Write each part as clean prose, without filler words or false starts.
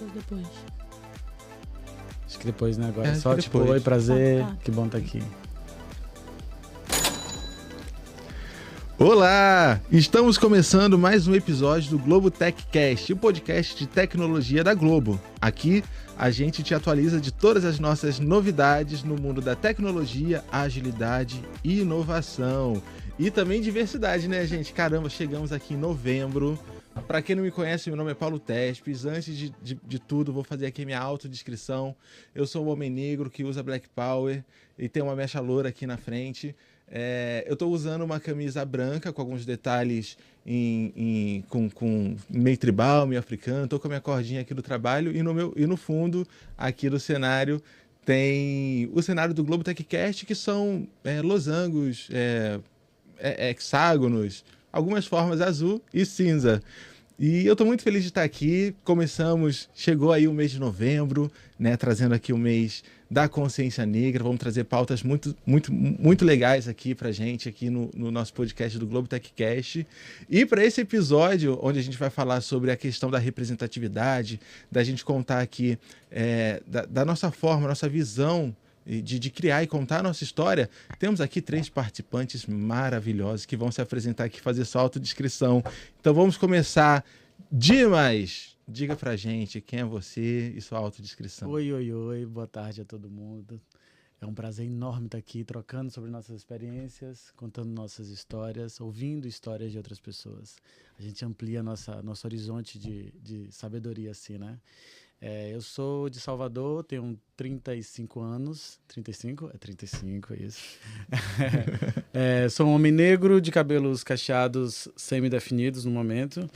Depois. Acho que depois, né? Agora só depois. tipo, oi, prazer, Tá. que bom estar aqui. Olá! Estamos começando mais um episódio do Globo TechCast, o podcast de tecnologia da Globo. Aqui a gente te atualiza de todas as nossas novidades no mundo da tecnologia, agilidade e inovação. E também diversidade, né, gente? Caramba, chegamos aqui em novembro. Para quem não me conhece, meu nome é Paulo Tespes. Antes de tudo, vou fazer aqui minha autodescrição. Eu sou um homem negro que usa Black Power e tem uma mecha loura aqui na frente. Eu estou usando uma camisa branca com alguns detalhes com meio tribal, meio africano. Estou com a minha cordinha aqui do trabalho e no fundo, aqui do cenário, tem o cenário do Globo TechCast, que são losangos, hexágonos, algumas formas azul e cinza. E eu estou muito feliz de estar aqui. Chegou aí o mês de novembro, né, trazendo aqui o mês da consciência negra. Vamos trazer pautas muito, muito, muito legais aqui pra gente, aqui no nosso podcast do Globo TechCast. E para esse episódio, onde a gente vai falar sobre a questão da representatividade, da gente contar aqui da nossa forma, nossa visão de criar e contar a nossa história, temos aqui 3 participantes maravilhosos que vão se apresentar aqui, fazer sua autodescrição. Então vamos começar. Dimas, diga pra gente quem é você e sua autodescrição. Oi, boa tarde a todo mundo. É um prazer enorme estar aqui trocando sobre nossas experiências, contando nossas histórias, ouvindo histórias de outras pessoas. A gente amplia nosso horizonte de sabedoria assim, né? Eu sou de Salvador, tenho 35 anos. 35? É 35, isso. Sou um homem negro de cabelos cacheados semi-definidos no momento.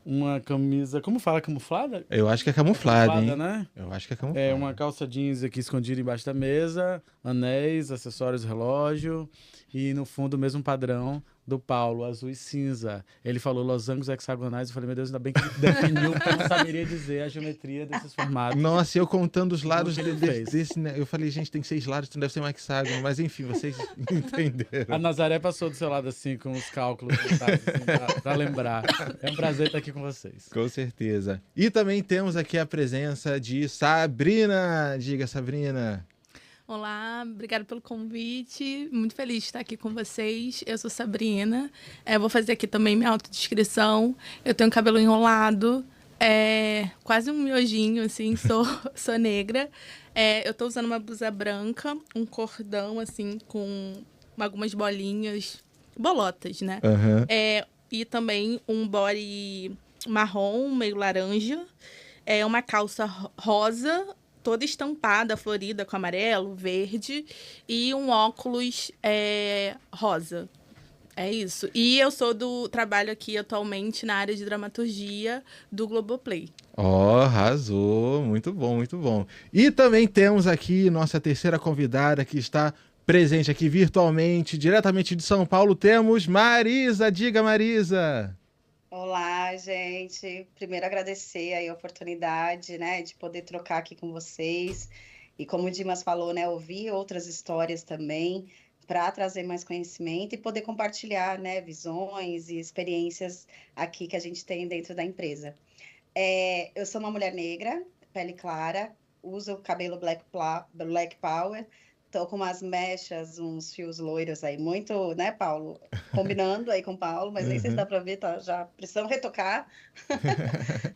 Uma camisa... Como fala? Camuflada? Eu acho que é camuflado, hein? Né? Eu acho que é camuflado. Uma calça jeans aqui escondida embaixo da mesa, anéis, acessórios, relógio e no fundo o mesmo padrão do Paulo, azul e cinza. Ele falou losangos hexagonais, eu falei, meu Deus, ainda bem que ele definiu, porque eu não saberia dizer a geometria desses formatos. Nossa, eu contando os lados que ele fez. desse, né? Eu falei, gente, tem 6 lados, então deve ser um hexágono, mas enfim, vocês entenderam. A Nazaré passou do seu lado assim, com os cálculos mentais, assim, pra lembrar. É um prazer estar aqui com vocês. Com certeza. E também temos aqui a presença de Sabrina. Diga, Sabrina. Olá, obrigada pelo convite. Muito feliz de estar aqui com vocês. Eu sou Sabrina. Vou fazer aqui também minha autodescrição. Eu tenho cabelo enrolado, quase um miojinho, assim, sou negra. Eu tô usando uma blusa branca, um cordão, assim, com algumas bolinhas, bolotas, né? Uhum. E também um body marrom, meio laranja. Uma calça rosa, toda estampada, florida, com amarelo, verde, e um óculos rosa. É isso. E eu trabalho aqui atualmente na área de dramaturgia do Globoplay. Arrasou. Muito bom, muito bom. E também temos aqui nossa terceira convidada que está presente aqui virtualmente, diretamente de São Paulo, temos Marisa. Diga, Marisa. Olá, gente. Primeiro agradecer aí a oportunidade, né, de poder trocar aqui com vocês. E como o Dimas falou, né, ouvir outras histórias também para trazer mais conhecimento e poder compartilhar, né, visões e experiências aqui que a gente tem dentro da empresa. Eu sou uma mulher negra, pele clara, uso o cabelo Black Power. Tô com umas mechas, uns fios loiros aí, muito, né, Paulo? Combinando aí com o Paulo, mas nem sei se dá para ver, tá? Já precisam retocar.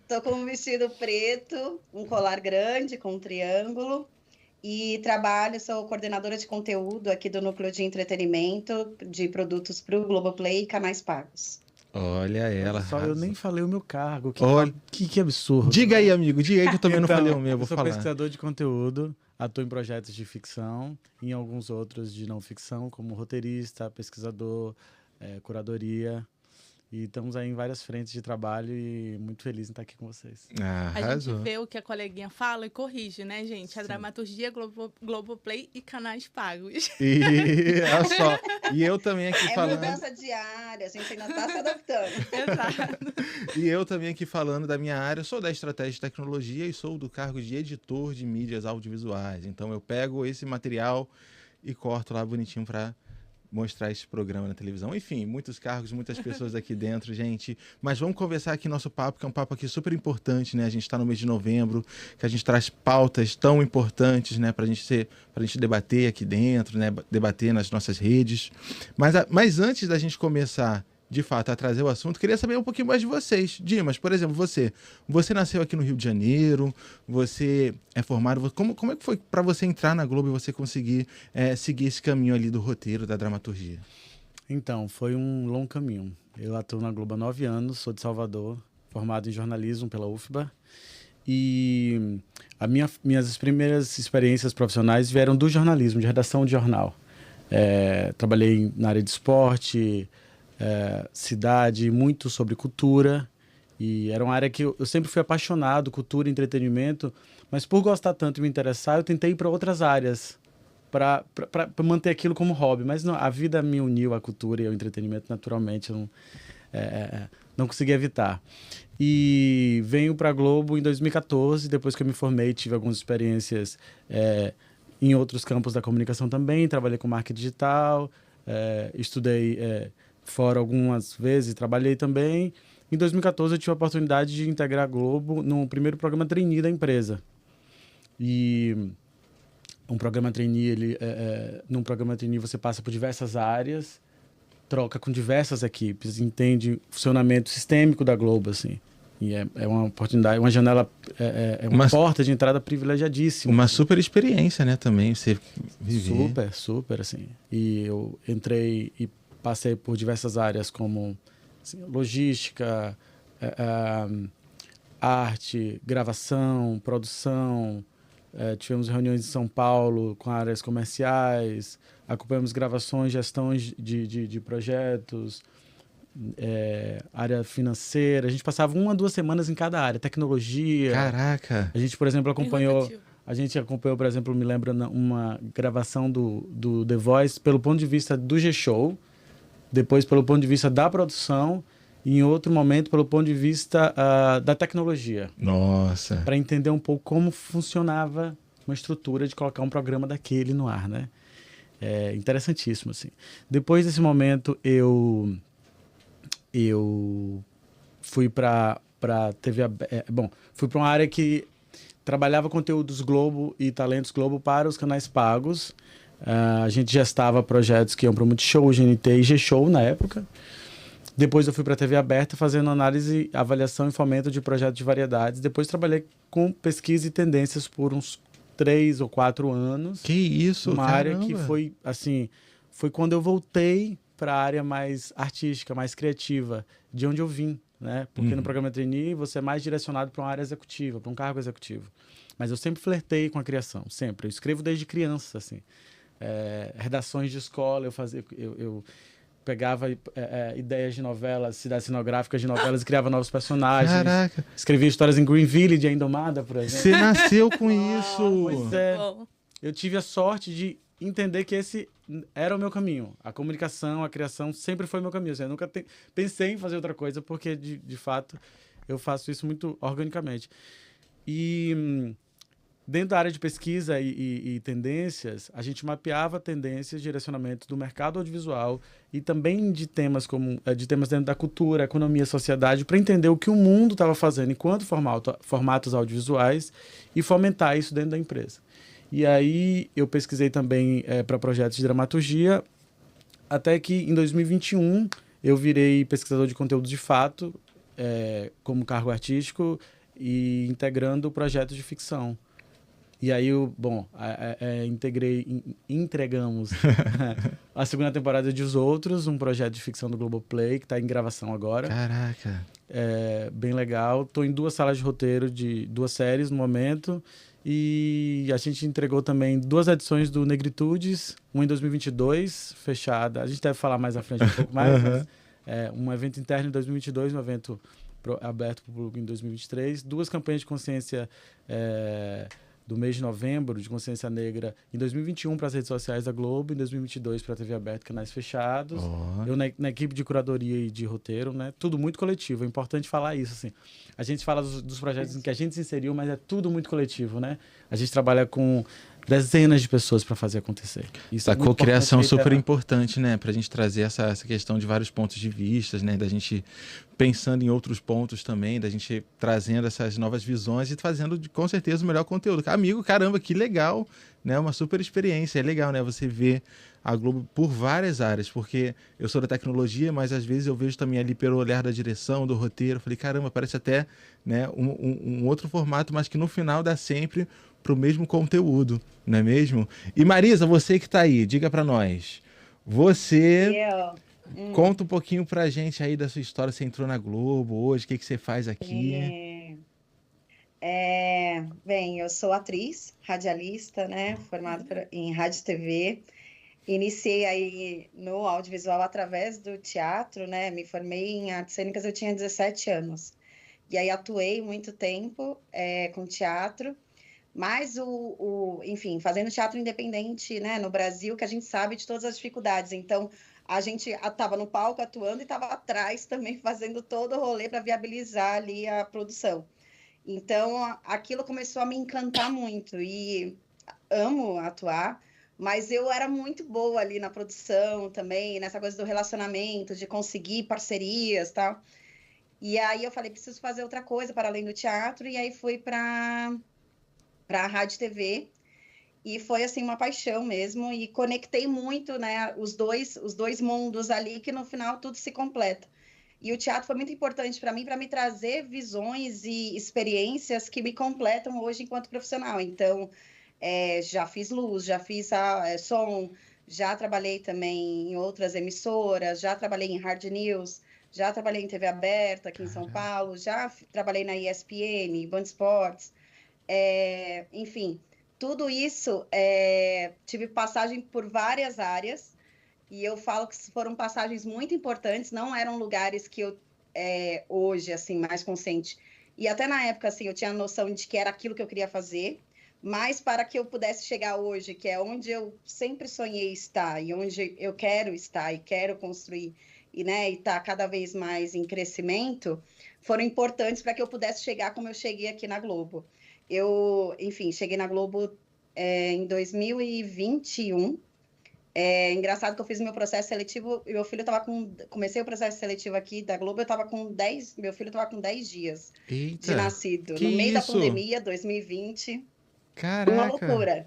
Tô com um vestido preto, um colar grande com um triângulo e sou coordenadora de conteúdo aqui do Núcleo de Entretenimento de produtos para o Globoplay e canais pagos. Olha ela. Só eu nem falei o meu cargo. Olha... Que absurdo. Diga aí, amigo. Diga aí que eu também não falei o meu. Eu sou falar. pesquisador de conteúdo, atuo em projetos de ficção, em alguns outros de não ficção, como roteirista, pesquisador, curadoria. E estamos aí em várias frentes de trabalho e muito feliz em estar aqui com vocês. A gente vê o que a coleguinha fala e corrige, né, gente? A dramaturgia, Globoplay e canais pagos. E olha só, e eu também aqui falando... mudança diária, a gente ainda está se adaptando. Exato. E eu também aqui falando da minha área, sou da estratégia de tecnologia e sou do cargo de editor de mídias audiovisuais. Então eu pego esse material e corto lá bonitinho para mostrar esse programa na televisão. Enfim, muitos cargos, muitas pessoas aqui dentro, gente. Mas vamos conversar aqui nosso papo, que é um papo aqui super importante, né? A gente está no mês de novembro, que a gente traz pautas tão importantes, né? Pra gente debater aqui dentro, né? Debater nas nossas redes. Mas antes da gente começar, de fato, a trazer o assunto, queria saber um pouquinho mais de vocês. Dimas, por exemplo, você nasceu aqui no Rio de Janeiro, você é formado, como é que foi para você entrar na Globo e você conseguir seguir esse caminho ali do roteiro, da dramaturgia? Então, foi um longo caminho. Eu atuo na Globo há 9 anos, sou de Salvador, formado em jornalismo pela UFBA, e minhas primeiras experiências profissionais vieram do jornalismo, de redação de jornal. Trabalhei na área de esporte, cidade, muito sobre cultura, e era uma área que eu sempre fui apaixonado, cultura e entretenimento, mas por gostar tanto e me interessar, eu tentei ir para outras áreas para manter aquilo como hobby, mas não, a vida me uniu à cultura e ao entretenimento naturalmente, eu não consegui evitar. E venho para a Globo em 2014, depois que eu me formei, tive algumas experiências em outros campos da comunicação também, trabalhei com marketing digital, estudei fora algumas vezes, trabalhei também. Em 2014 eu tive a oportunidade de integrar a Globo no primeiro programa trainee da empresa. E um programa trainee, num programa trainee você passa por diversas áreas, troca com diversas equipes, entende o funcionamento sistêmico da Globo, assim. E é uma oportunidade, uma janela, uma porta de entrada privilegiadíssima. Uma super experiência, né, também, você viver. Super, assim. E eu entrei e passei por diversas áreas como assim, logística, arte, gravação, produção. Tivemos reuniões em São Paulo com áreas comerciais, acompanhamos gravações, gestões de projetos, área financeira. A gente passava 1 a 2 semanas em cada área, tecnologia. Caraca! A gente, por exemplo, acompanhou, por exemplo, me lembra uma gravação do The Voice pelo ponto de vista do G-Show, depois pelo ponto de vista da produção e em outro momento pelo ponto de vista da tecnologia. Nossa! Para entender um pouco como funcionava uma estrutura de colocar um programa daquele no ar, né? Interessantíssimo, assim. Depois desse momento, eu fui para TV... fui para uma área que trabalhava conteúdos Globo e talentos Globo para os canais pagos. A gente gestava projetos que iam para o Multishow, GNT e G-Show na época. Depois eu fui para a TV aberta fazendo análise, avaliação e fomento de projetos de variedades. Depois trabalhei com pesquisa e tendências por uns 3 ou 4 anos. Que isso, uma caramba. área que foi, assim, foi quando eu voltei para a área mais artística, mais criativa, de onde eu vim, né? Porque no programa trainee você é mais direcionado para uma área executiva, para um cargo executivo. Mas eu sempre flertei com a criação, sempre. Eu escrevo desde criança, assim. Redações de escola, eu pegava ideias de novelas, cidades cenográficas de novelas e criava novos personagens. Caraca! Escrevia histórias em Green Village, a Indomada, por exemplo. Você nasceu com isso! Pois eu tive a sorte de entender que esse era o meu caminho. A comunicação, a criação sempre foi o meu caminho. Eu nunca pensei em fazer outra coisa, porque, de fato, eu faço isso muito organicamente. E dentro da área de pesquisa e tendências, a gente mapeava tendências, direcionamento do mercado audiovisual e também de temas dentro da cultura, economia, sociedade, para entender o que o mundo estava fazendo enquanto formatos audiovisuais e fomentar isso dentro da empresa. E aí eu pesquisei também para projetos de dramaturgia, até que em 2021 eu virei pesquisador de conteúdo de fato, como cargo artístico e integrando projetos de ficção. E aí, entregamos a segunda temporada de Os Outros, um projeto de ficção do Globoplay, que está em gravação agora. Caraca! Bem legal. Estou em 2 salas de roteiro de 2 séries no momento. E a gente entregou também 2 edições do Negritudes, uma em 2022, fechada. A gente deve falar mais à frente um pouco mais, mas um evento interno em 2022, um evento aberto para o público em 2023. 2 campanhas de consciência do mês de novembro, de consciência negra, em 2021 para as redes sociais da Globo, em 2022 para a TV aberta, canais fechados. Eu na equipe de curadoria e de roteiro, né? Tudo muito coletivo, é importante falar isso, assim. A gente fala dos projetos em que a gente se inseriu, mas é tudo muito coletivo, né? A gente trabalha com dezenas de pessoas para fazer acontecer. Isso Essa cocriação super importante, né? Para a gente trazer essa questão de vários pontos de vista, né? Da gente pensando em outros pontos também, da gente trazendo essas novas visões e fazendo, com certeza, o melhor conteúdo. Amigo, caramba, que legal, né? Uma super experiência. É legal, né? Você ver a Globo por várias áreas, porque eu sou da tecnologia, mas às vezes eu vejo também ali pelo olhar da direção, do roteiro. Falei, caramba, parece até, né, um outro formato, mas que no final dá sempre para o mesmo conteúdo, não é mesmo? E Marisa, você que está aí, diga para nós. Você conta um pouquinho para a gente aí da sua história. Você entrou na Globo hoje, o que você faz aqui? Bem, eu sou atriz, radialista, né, formada em rádio e TV. Iniciei aí no audiovisual através do teatro, né? Me formei em artes cênicas, eu tinha 17 anos. E aí atuei muito tempo com teatro, mas enfim, fazendo teatro independente, né? No Brasil, que a gente sabe de todas as dificuldades. Então, a gente estava no palco atuando e estava atrás também fazendo todo o rolê para viabilizar ali a produção. Então, aquilo começou a me encantar muito e amo atuar. Mas eu era muito boa ali na produção também, nessa coisa do relacionamento, de conseguir parcerias e tal. E aí eu falei, preciso fazer outra coisa para além do teatro, e aí fui para a Rádio TV, e foi assim uma paixão mesmo, e conectei muito, né, os dois mundos ali, que no final tudo se completa. E o teatro foi muito importante para mim me trazer visões e experiências que me completam hoje enquanto profissional. Então, já fiz luz, já fiz som, já trabalhei também em outras emissoras, já trabalhei em Hard News, já trabalhei em TV aberta aqui em São Paulo, já trabalhei na ESPN, Band Esportes, enfim, tudo isso, tive passagem por várias áreas, e eu falo que foram passagens muito importantes, não eram lugares que eu, hoje, assim, mais consciente, e até na época, assim, eu tinha a noção de que era aquilo que eu queria fazer, mas para que eu pudesse chegar hoje, que é onde eu sempre sonhei estar e onde eu quero estar e quero construir e, né, e estar cada vez mais em crescimento, foram importantes para que eu pudesse chegar como eu cheguei aqui na Globo. Eu, enfim, cheguei na Globo em 2021. Engraçado que eu fiz meu processo seletivo, e meu filho estava comecei o processo seletivo aqui da Globo, meu filho estava com 10 dias de nascido, no meio da pandemia, 2020. Caraca. Uma loucura.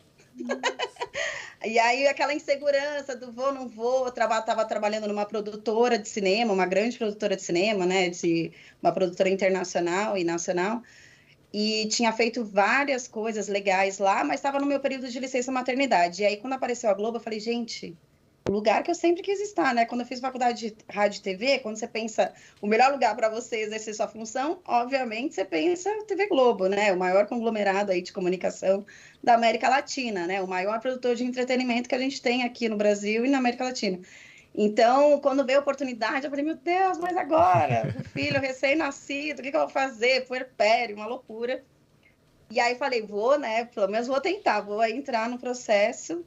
E aí aquela insegurança do vou, não vou, eu estava trabalhando numa produtora de cinema, uma grande produtora de cinema, né, uma produtora internacional e nacional, e tinha feito várias coisas legais lá, mas estava no meu período de licença maternidade. E aí quando apareceu a Globo, eu falei, gente, o lugar que eu sempre quis estar, né? Quando eu fiz faculdade de rádio e TV, quando você pensa o melhor lugar para você exercer sua função, obviamente você pensa TV Globo, né? O maior conglomerado aí de comunicação da América Latina, né? O maior produtor de entretenimento que a gente tem aqui no Brasil e na América Latina. Então, quando veio a oportunidade, eu falei, meu Deus, mas agora? O filho recém-nascido, o que eu vou fazer? Puerpério, uma loucura. E aí falei, vou, né? Pelo menos vou tentar, vou entrar no processo.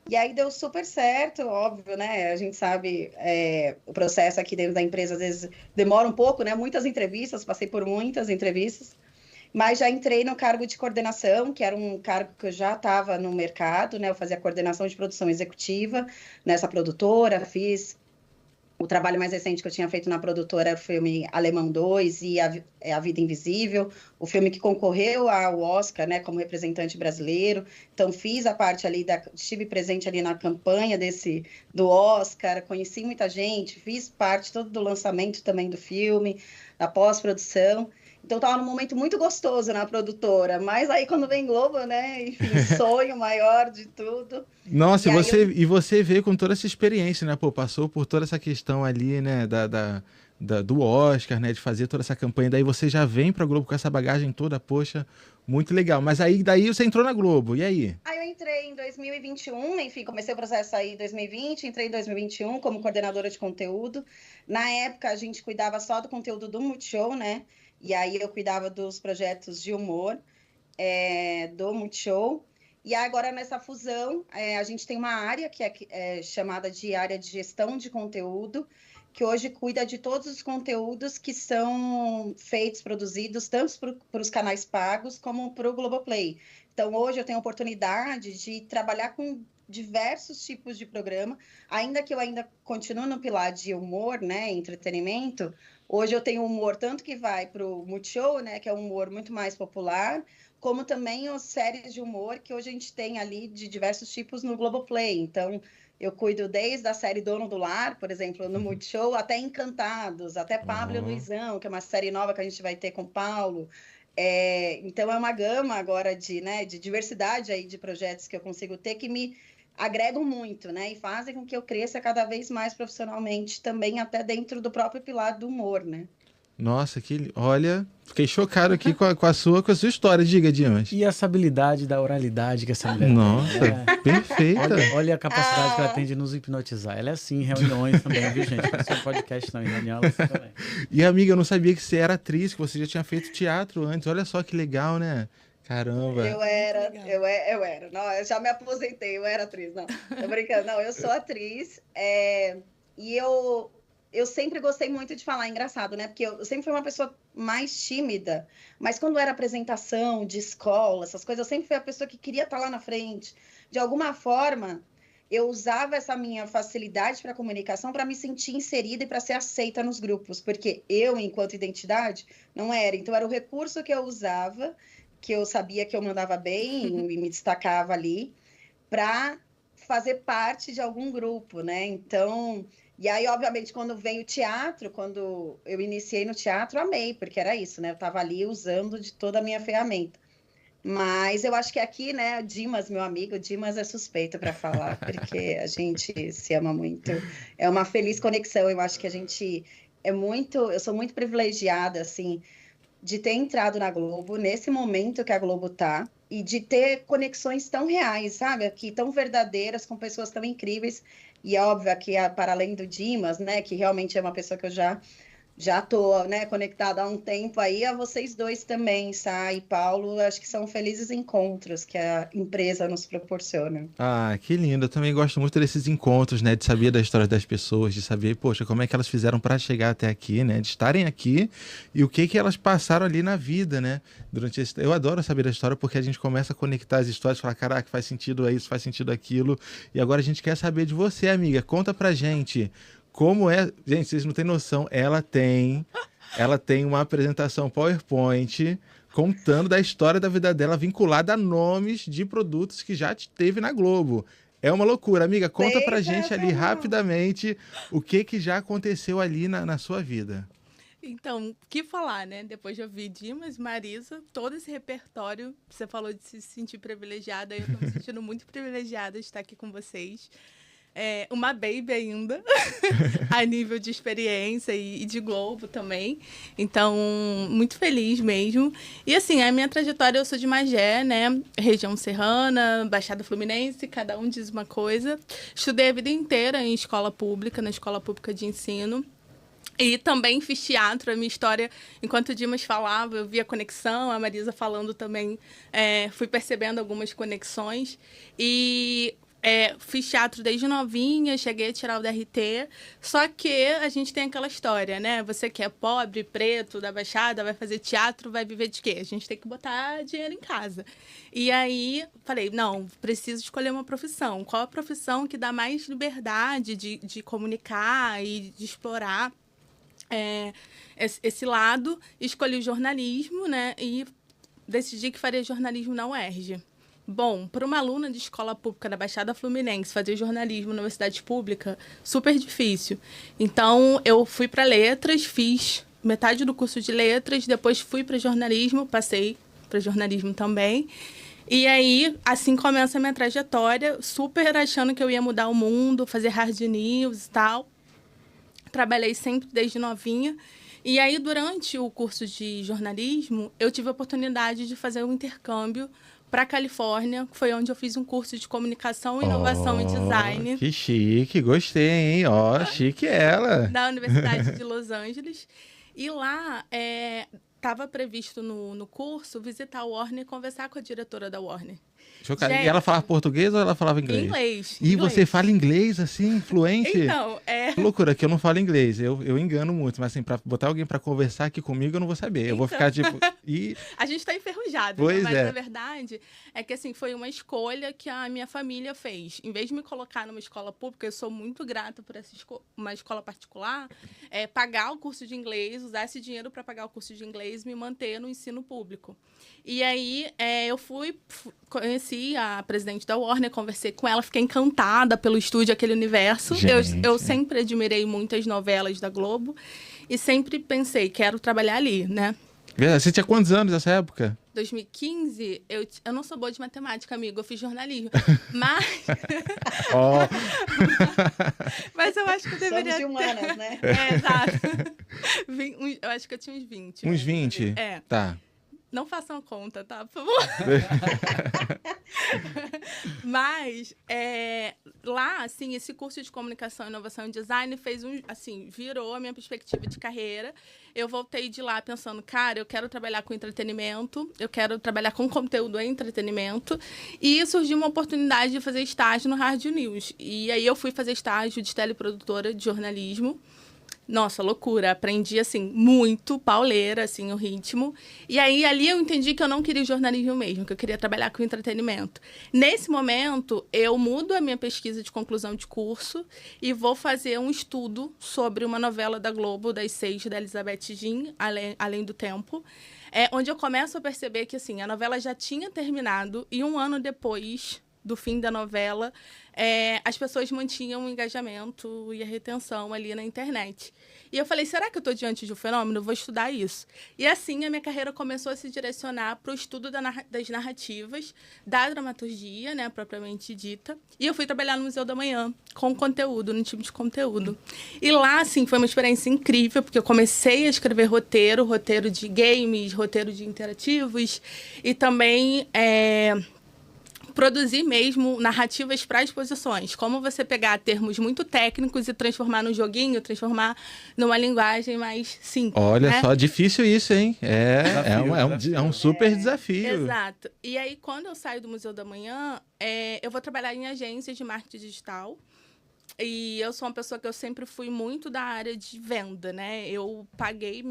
E aí deu super certo, óbvio, né? A gente sabe, o processo aqui dentro da empresa às vezes demora um pouco, né? Muitas entrevistas, passei por muitas entrevistas, mas já entrei no cargo de coordenação, que era um cargo que eu já estava no mercado, né? Eu fazia coordenação de produção executiva nessa produtora, fiz o trabalho mais recente que eu tinha feito na produtora era o filme Alemão 2 e A Vida Invisível, o filme que concorreu ao Oscar, né, como representante brasileiro. Então, fiz a parte ali, estive presente ali na campanha do Oscar, conheci muita gente, fiz parte todo do lançamento também do filme, da pós-produção. Então, estava num momento muito gostoso na produtora, mas aí quando vem Globo, né, enfim, sonho maior de tudo. Nossa, e você vê com toda essa experiência, né, pô, passou por toda essa questão ali, né, do Oscar, né, de fazer toda essa campanha, daí você já vem pra Globo com essa bagagem toda, poxa, muito legal. Mas daí você entrou na Globo, e aí? Aí eu entrei em 2021, enfim, comecei o processo aí em 2020, entrei em 2021 como coordenadora de conteúdo. Na época, a gente cuidava só do conteúdo do Multishow, né, e aí eu cuidava dos projetos de humor do Multishow. E agora, nessa fusão, a gente tem uma área que é chamada de área de gestão de conteúdo, que hoje cuida de todos os conteúdos que são feitos, produzidos, tanto para os canais pagos como para o Globoplay. Então, hoje eu tenho a oportunidade de trabalhar com diversos tipos de programa, ainda que eu ainda continue no pilar de humor, né, entretenimento. Hoje eu tenho humor tanto que vai para o Multishow, né, que é um humor muito mais popular, como também as séries de humor que hoje a gente tem ali de diversos tipos no Globoplay. Então, eu cuido desde a série Dono do Lar, por exemplo, no Multishow, até Encantados, até Pablo e Luizão, que é uma série nova que a gente vai ter com o Paulo. Então, é uma gama agora de diversidade aí de projetos que eu consigo ter que me agregam muito, né? E fazem com que eu cresça cada vez mais profissionalmente também, até dentro do próprio pilar do humor, né? Nossa, olha, fiquei chocado aqui com a sua história. Diga, Dimas. E essa habilidade da oralidade que essa mulher Nossa, tem, né? perfeita. Olha a capacidade que ela tem de nos hipnotizar. Ela é assim em reuniões também, viu, gente? Não é só podcast, não. Em reunião, ela é assim também. E, amiga, eu não sabia que você era atriz, que você já tinha feito teatro antes. Olha só que legal, né? Caramba. Eu era. Não, eu já me aposentei, eu era atriz. Não, tô brincando. Não, eu sou atriz. E eu sempre gostei muito de falar, engraçado, né? Porque eu sempre fui uma pessoa mais tímida, mas quando era apresentação de escola, essas coisas, eu sempre fui a pessoa que queria estar lá na frente. De alguma forma, eu usava essa minha facilidade para comunicação para me sentir inserida e para ser aceita nos grupos, porque eu, enquanto identidade, não era. Então, era o recurso que eu usava, que eu sabia que eu mandava bem e me destacava ali, para fazer parte de algum grupo, né? Então... E aí, obviamente, quando vem o teatro, quando eu iniciei no teatro, amei, porque era isso, né? Eu estava ali usando de toda a minha ferramenta. Mas eu acho que aqui, né, o Dimas, meu amigo, o Dimas é suspeito para falar, porque a gente se ama muito. É uma feliz conexão. Eu acho que a gente eu sou muito privilegiada, assim, de ter entrado na Globo, nesse momento que a Globo tá, e de ter conexões tão reais, sabe? Aqui, tão verdadeiras, com pessoas tão incríveis. E é óbvio que, para além do Dimas, né, que realmente é uma pessoa que eu já tô, né, conectada há um tempo aí, a vocês dois também, Sá e Paulo, acho que são felizes encontros que a empresa nos proporciona. Ah, que lindo. Eu também gosto muito desses encontros, né? De saber da história das pessoas, de saber, poxa, como é que elas fizeram para chegar até aqui, né? De estarem aqui e o que elas passaram ali na vida, né? Eu adoro saber da história porque a gente começa a conectar as histórias, falar, caraca, faz sentido isso, faz sentido aquilo. E agora a gente quer saber de você, amiga. Conta pra gente. Como é... Gente, vocês não têm noção. Ela tem uma apresentação PowerPoint contando da história da vida dela vinculada a nomes de produtos que já teve na Globo. É uma loucura. Amiga, conta pra gente ali rapidamente o que já aconteceu ali na sua vida. Então, o que falar, né? Depois de ouvir Dimas, Marisa, todo esse repertório, você falou de se sentir privilegiada, eu tô me sentindo muito privilegiada de estar aqui com vocês. Uma baby ainda, a nível de experiência e de Globo também. Então, muito feliz mesmo. E assim, a minha trajetória, eu sou de Magé, né? Região serrana, Baixada Fluminense, cada um diz uma coisa. Estudei a vida inteira em escola pública, na escola pública de ensino. E também fiz teatro, a minha história, enquanto o Dimas falava, eu via conexão, a Marisa falando também, fui percebendo algumas conexões. E... fiz teatro desde novinha, cheguei a tirar o DRT, só que a gente tem aquela história, né? Você que é pobre, preto, da Baixada, vai fazer teatro, vai viver de quê? A gente tem que botar dinheiro em casa. E aí, falei, não, preciso escolher uma profissão. Qual a profissão que dá mais liberdade de comunicar e de explorar esse lado? Escolhi o jornalismo, né? E decidi que faria jornalismo na UERJ. Bom, para uma aluna de escola pública da Baixada Fluminense fazer jornalismo na universidade pública, super difícil. Então, eu fui para letras, fiz metade do curso de letras, depois fui para jornalismo, passei para jornalismo também. E aí, assim começa a minha trajetória, super achando que eu ia mudar o mundo, fazer hard news e tal. Trabalhei sempre desde novinha. E aí, durante o curso de jornalismo, eu tive a oportunidade de fazer um intercâmbio para a Califórnia, que foi onde eu fiz um curso de comunicação, inovação e design. Que chique, gostei, hein? Chique ela. Da Universidade de Los Angeles. E lá estava previsto no curso visitar a Warner e conversar com a diretora da Warner. Chocado. Gente, E ela falava português ou ela falava inglês? Inglês. E inglês. você fala inglês, assim, fluente? Então, Que loucura, que eu não falo inglês. Eu engano muito, mas assim, pra botar alguém pra conversar aqui comigo, eu não vou saber. Eu vou ficar tipo... A gente tá enferrujado, Pois né? Mas é. a verdade é que, assim, foi uma escolha que a minha família fez. Em vez de me colocar numa escola pública, eu sou muito grata por essa uma escola particular, pagar o curso de inglês, usar esse dinheiro para pagar o curso de inglês e me manter no ensino público. E aí, eu conheci a presidente da Warner, conversei com ela, fiquei encantada pelo estúdio, aquele universo. Eu sempre admirei muitas novelas da Globo e sempre pensei, quero trabalhar ali, né? Você tinha quantos anos nessa época? 2015, eu não sou boa de matemática, amigo, eu fiz jornalismo. Mas... Mas eu acho que eu deveria Somos de humanas, né? Exato. Eu acho que eu tinha uns 20. Uns 20? É. Tá. Não façam conta, tá? Por favor. Mas, lá, assim, esse curso de comunicação, inovação e design virou a minha perspectiva de carreira. Eu voltei de lá pensando, cara, eu quero trabalhar com entretenimento, eu quero trabalhar com conteúdo em entretenimento. E surgiu uma oportunidade de fazer estágio no Rádio News. E aí eu fui fazer estágio de teleprodutora de jornalismo. Nossa, loucura. Aprendi, assim, muito pauleira, assim, o ritmo. E aí, ali eu entendi que eu não queria jornalismo mesmo, que eu queria trabalhar com entretenimento. Nesse momento, eu mudo a minha pesquisa de conclusão de curso e vou fazer um estudo sobre uma novela da Globo, das 6, da Elizabeth Jean, Além do Tempo, onde eu começo a perceber que, assim, a novela já tinha terminado e 1 ano depois do fim da novela, as pessoas mantinham o engajamento e a retenção ali na internet. E eu falei, será que eu estou diante de um fenômeno? Eu vou estudar isso. E assim, a minha carreira começou a se direcionar para o estudo das narrativas, da dramaturgia, né, propriamente dita. E eu fui trabalhar no Museu da Manhã, com conteúdo, no time de conteúdo. E lá, assim, foi uma experiência incrível, porque eu comecei a escrever roteiro de games, roteiro de interativos, e também... produzir mesmo narrativas para exposições. Como você pegar termos muito técnicos e transformar num joguinho, transformar numa linguagem mais simples. Olha só, difícil isso, hein? É um super desafio. Exato. E aí, quando eu saio do Museu da Manhã, eu vou trabalhar em agências de marketing digital. E eu sou uma pessoa que eu sempre fui muito da área de venda, né? Eu paguei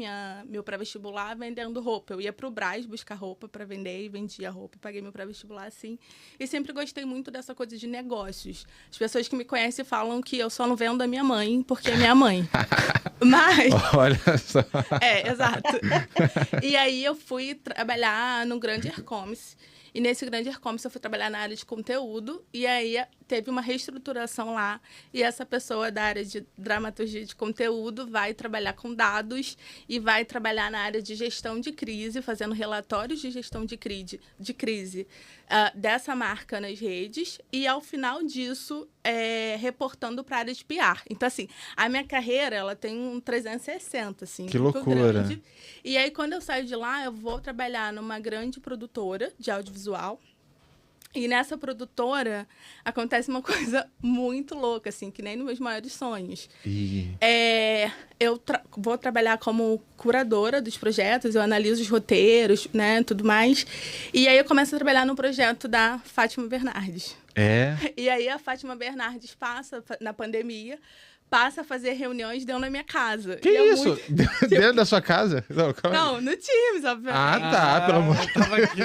meu pré-vestibular vendendo roupa. Eu ia para o Brás buscar roupa para vender e vendia roupa. Paguei meu pré-vestibular assim. E sempre gostei muito dessa coisa de negócios. As pessoas que me conhecem falam que eu só não vendo a minha mãe porque é minha mãe. Mas... Olha só. Exato. E aí eu fui trabalhar no grande e-commerce. E nesse grande e-commerce eu fui trabalhar na área de conteúdo. E aí teve uma reestruturação lá. E essa pessoa da área de dramaturgia de conteúdo vai trabalhar com dados e vai trabalhar na área de gestão de crise, fazendo relatórios de gestão de crise dessa marca nas redes. E, ao final disso, reportando para a área de PR. Então, assim, a minha carreira ela tem um 360, assim, que muito loucura. grande. E aí, quando eu saio de lá, eu vou trabalhar numa grande produtora de audiovisual. E nessa produtora acontece uma coisa muito louca, assim, que nem nos meus maiores sonhos. Eu vou trabalhar como curadora dos projetos, eu analiso os roteiros, né, tudo mais. E aí eu começo a trabalhar no projeto da Fátima Bernardes. E aí a Fátima Bernardes na pandemia, passa a fazer reuniões dentro da minha casa. Que isso? Dentro da sua casa? Não, no Teams, obviamente. Tá, pelo amor. Tava aqui.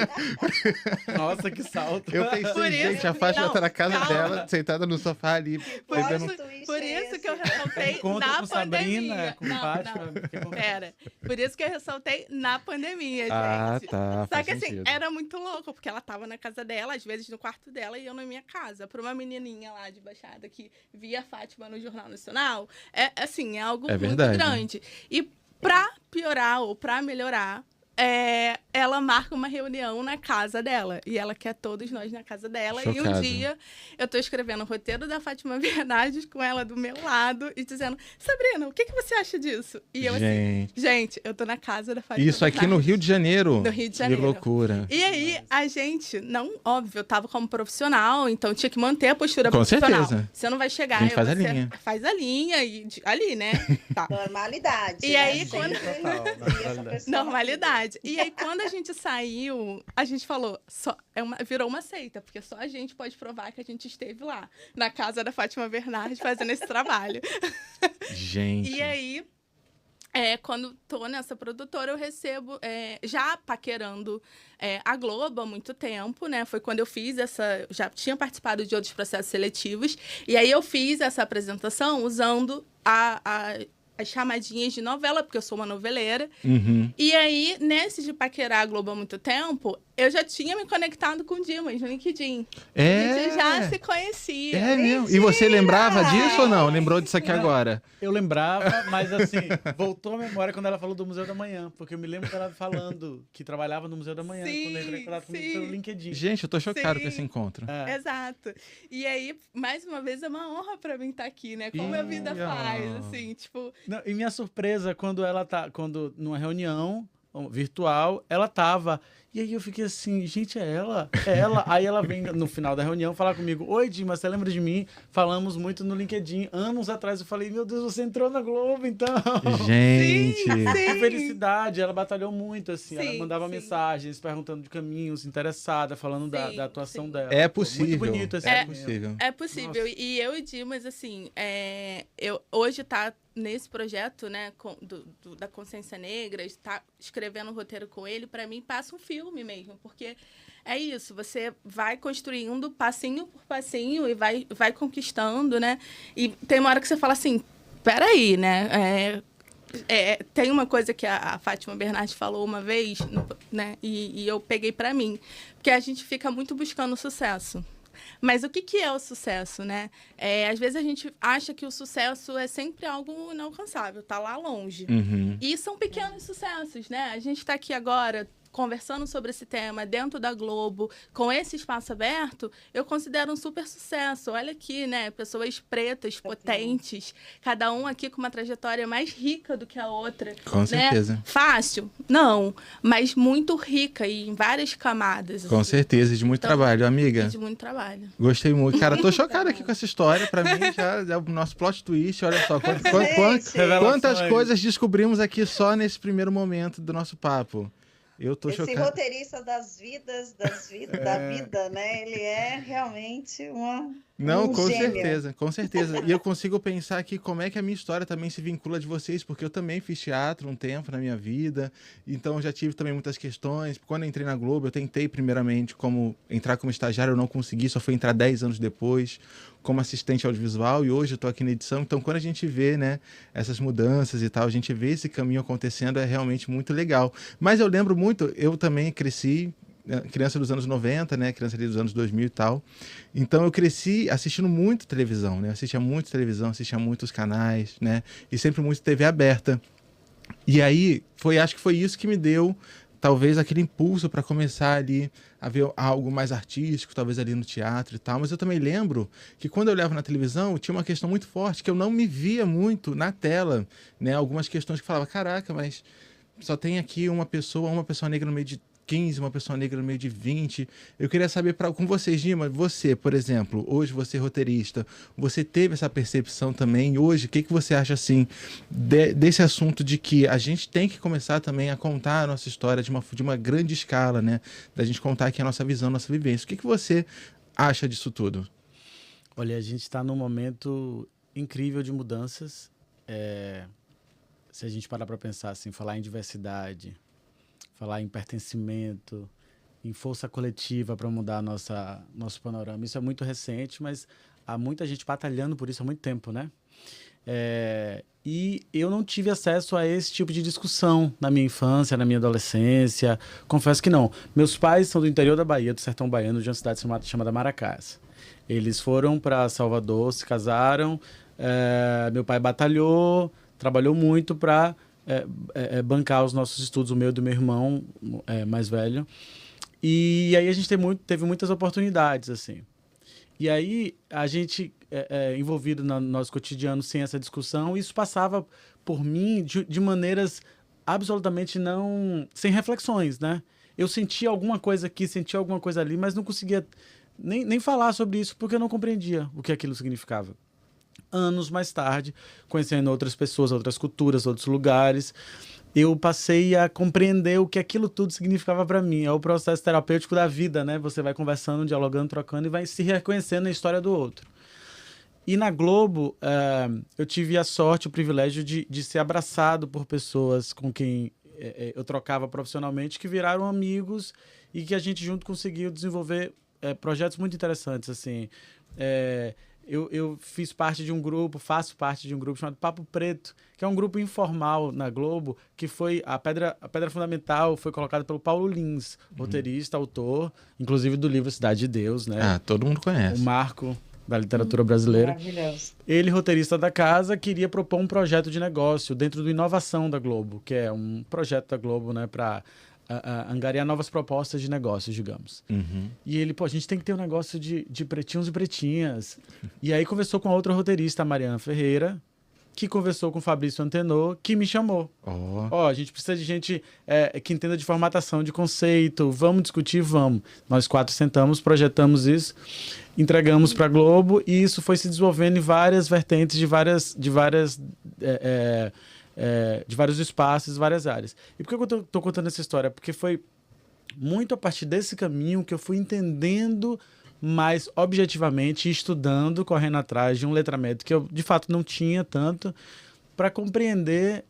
Nossa, que salto. Eu pensei, gente, a Fátima tá na casa dela, sentada no sofá ali. Por isso que eu ressaltei na com pandemia. Sabrina, com Fátima. Pera. Por isso que eu ressaltei na pandemia, gente. Tá. Só que assim, era muito louco, porque ela tava na casa dela, às vezes no quarto dela, e eu na minha casa. Pra uma menininha lá de Baixada que via a Fátima no Jornal Nacional, assim, é algo muito grande. E pra piorar ou pra melhorar, ela marca uma reunião na casa dela. E ela quer todos nós na casa dela. Chocado. E um dia eu tô escrevendo o roteiro da Fátima Bernardes com ela do meu lado e dizendo, Sabrina, o que você acha disso? E eu gente, eu tô na casa da Fátima Isso aqui no Rio de Janeiro. No Rio de Janeiro. Que loucura. E aí, a gente, óbvio, eu tava como profissional, então tinha que manter a postura Com profissional. certeza. Você não vai chegar... A gente faz a linha. Faz a linha, ali, né? Tá. Normalidade. E aí, quando... Normalidade. verdade. E aí, quando a gente saiu, a gente falou, virou uma seita, porque só a gente pode provar que a gente esteve lá, na casa da Fátima Bernardes, fazendo esse trabalho. Gente. E aí, quando tô nessa produtora, eu recebo, já paquerando a Globo há muito tempo, né? Foi quando eu fiz já tinha participado de outros processos seletivos, e aí eu fiz essa apresentação usando as chamadinhas de novela, porque eu sou uma noveleira. Uhum. E aí, nesse de paquerar a Globo há muito tempo, eu já tinha me conectado com o Dimas no LinkedIn. A gente já se conhecia. É mesmo? E você lembrava disso ou não? Lembrou disso aqui agora? Eu lembrava, mas assim, voltou a memória quando ela falou do Museu da Manhã, porque eu me lembro dela falando que trabalhava no Museu da Manhã, quando eu entrei em contato comigo pelo LinkedIn. Gente, eu tô chocado com esse encontro. Exato. E aí, mais uma vez, é uma honra pra mim estar aqui, né? Como a vida faz, assim, tipo... Não, e minha surpresa, quando numa reunião virtual, ela tava... E aí eu fiquei assim, gente, é ela? É ela? Aí ela vem no final da reunião falar comigo, oi, Dimas, você lembra de mim? Falamos muito no LinkedIn. Anos atrás eu falei, meu Deus, você entrou na Globo, então. Gente! Sim. Felicidade, ela batalhou muito, assim. Ela mandava mensagens, perguntando de caminhos, interessada, falando da atuação dela. É possível. Muito bonito esse possível. É possível. Nossa. E eu e Dimas, assim, hoje tá nesse projeto, né, da Consciência Negra, está escrevendo um roteiro com ele, para mim passa um filme mesmo, porque é isso, você vai construindo passinho por passinho e vai conquistando, né? E tem uma hora que você fala assim, peraí, né? Tem uma coisa que a Fátima Bernardes falou uma vez, né? E eu peguei para mim, porque a gente fica muito buscando sucesso. Mas o que é o sucesso, né? Às vezes a gente acha que o sucesso é sempre algo inalcançável, tá lá longe. Uhum. E são pequenos sucessos, né? A gente está aqui agora conversando sobre esse tema dentro da Globo, com esse espaço aberto, eu considero um super sucesso. Olha aqui, né? Pessoas pretas, potentes, cada um aqui com uma trajetória mais rica do que a outra. Com certeza. Fácil? Não, mas muito rica e em várias camadas. Com certeza, e de muito trabalho, amiga. De muito trabalho. Gostei muito. Cara, tô chocado aqui com essa história. Pra mim, já é o nosso plot twist. Olha só, quantas coisas descobrimos aqui só nesse primeiro momento do nosso papo. Eu tô chocado. Esse roteirista da vida, né? Ele é realmente com gênio. certeza, com certeza. E eu consigo pensar aqui como é que a minha história também se vincula de vocês, porque eu também fiz teatro um tempo na minha vida, então já tive também muitas questões. Quando eu entrei na Globo, eu tentei primeiramente entrar como estagiário, eu não consegui, só fui entrar 10 anos depois, como assistente audiovisual, e hoje eu tô aqui na edição. Então, quando a gente vê, né, essas mudanças e tal, a gente vê esse caminho acontecendo, é realmente muito legal. Mas eu lembro muito, eu também cresci, criança dos anos 90, né, criança ali dos anos 2000 e tal. Então eu cresci assistindo muito televisão, né? Eu assistia muito televisão, assistia muitos canais, né? E sempre muito TV aberta. E aí, acho que foi isso que me deu talvez aquele impulso para começar ali a ver algo mais artístico, talvez ali no teatro e tal. Mas eu também lembro que quando eu olhava na televisão, tinha uma questão muito forte, que eu não me via muito na tela, né? Algumas questões que falava, caraca, mas só tem aqui uma pessoa negra no meio de 15, uma pessoa negra no meio de 20. Eu queria saber com vocês, Dima, você, por exemplo, hoje você é roteirista, você teve essa percepção também? Hoje, o que você acha, assim, desse assunto de que a gente tem que começar também a contar a nossa história de uma grande escala, né? Da gente contar aqui a nossa visão, a nossa vivência. O que você acha disso tudo? Olha, a gente está num momento incrível de mudanças. Se a gente parar para pensar, assim, falar em diversidade, falar em pertencimento, em força coletiva para mudar nosso panorama. Isso é muito recente, mas há muita gente batalhando por isso há muito tempo, né? E eu não tive acesso a esse tipo de discussão na minha infância, na minha adolescência. Confesso que não. Meus pais são do interior da Bahia, do sertão baiano, de uma cidade chamada Maracás. Eles foram para Salvador, se casaram. Meu pai batalhou, trabalhou muito para bancar os nossos estudos, o meu e do meu irmão mais velho. E aí a gente teve muitas oportunidades, assim. E aí a gente, envolvido no nosso cotidiano sem essa discussão, isso passava por mim de maneiras absolutamente sem reflexões, né? Eu sentia alguma coisa aqui, sentia alguma coisa ali, mas não conseguia nem falar sobre isso porque eu não compreendia o que aquilo significava. Anos mais tarde, conhecendo outras pessoas, outras culturas, outros lugares, eu passei a compreender o que aquilo tudo significava para mim. É o processo terapêutico da vida, né? Você vai conversando, dialogando, trocando e vai se reconhecendo na história do outro. E na Globo, eu tive a sorte, o privilégio de ser abraçado por pessoas com quem eu trocava profissionalmente, que viraram amigos e que a gente junto conseguiu desenvolver projetos muito interessantes, assim. Eu fiz parte de um grupo, faço parte de um grupo chamado Papo Preto, que é um grupo informal na Globo, que foi a pedra fundamental, foi colocada pelo Paulo Lins, roteirista, autor, inclusive do livro Cidade de Deus, né? Todo mundo conhece. O marco da literatura brasileira. Maravilhoso. Ele, roteirista da casa, queria propor um projeto de negócio dentro do Inovação da Globo, que é um projeto da Globo, né, para angariar novas propostas de negócios, digamos. E ele, a gente tem que ter um negócio de pretinhos e pretinhas. E aí conversou com a outra roteirista, a Mariana Ferreira, que conversou com o Fabrício Antenor, que me chamou. A gente precisa de gente que entenda de formatação, de conceito, vamos discutir, vamos. Nós 4 sentamos, projetamos isso, entregamos para a Globo, e isso foi se desenvolvendo em várias vertentes de vários espaços, várias áreas. E por que eu estou contando essa história? Porque foi muito a partir desse caminho que eu fui entendendo mais objetivamente, estudando, correndo atrás de um letramento que eu, de fato, não tinha tanto, para compreender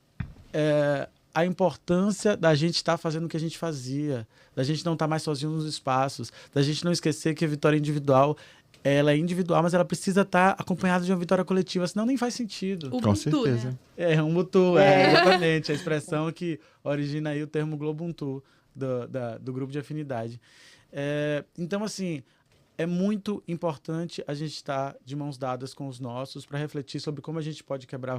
a importância da gente estar fazendo o que a gente fazia, da gente não estar mais sozinho nos espaços, da gente não esquecer que a vitória individual, ela é individual, mas ela precisa estar acompanhada de uma vitória coletiva, senão nem faz sentido. Com certeza. Né? Ubuntu, exatamente, a expressão que origina aí o termo Globuntu, do grupo de afinidade. Então, assim, é muito importante a gente estar de mãos dadas com os nossos para refletir sobre como a gente pode quebrar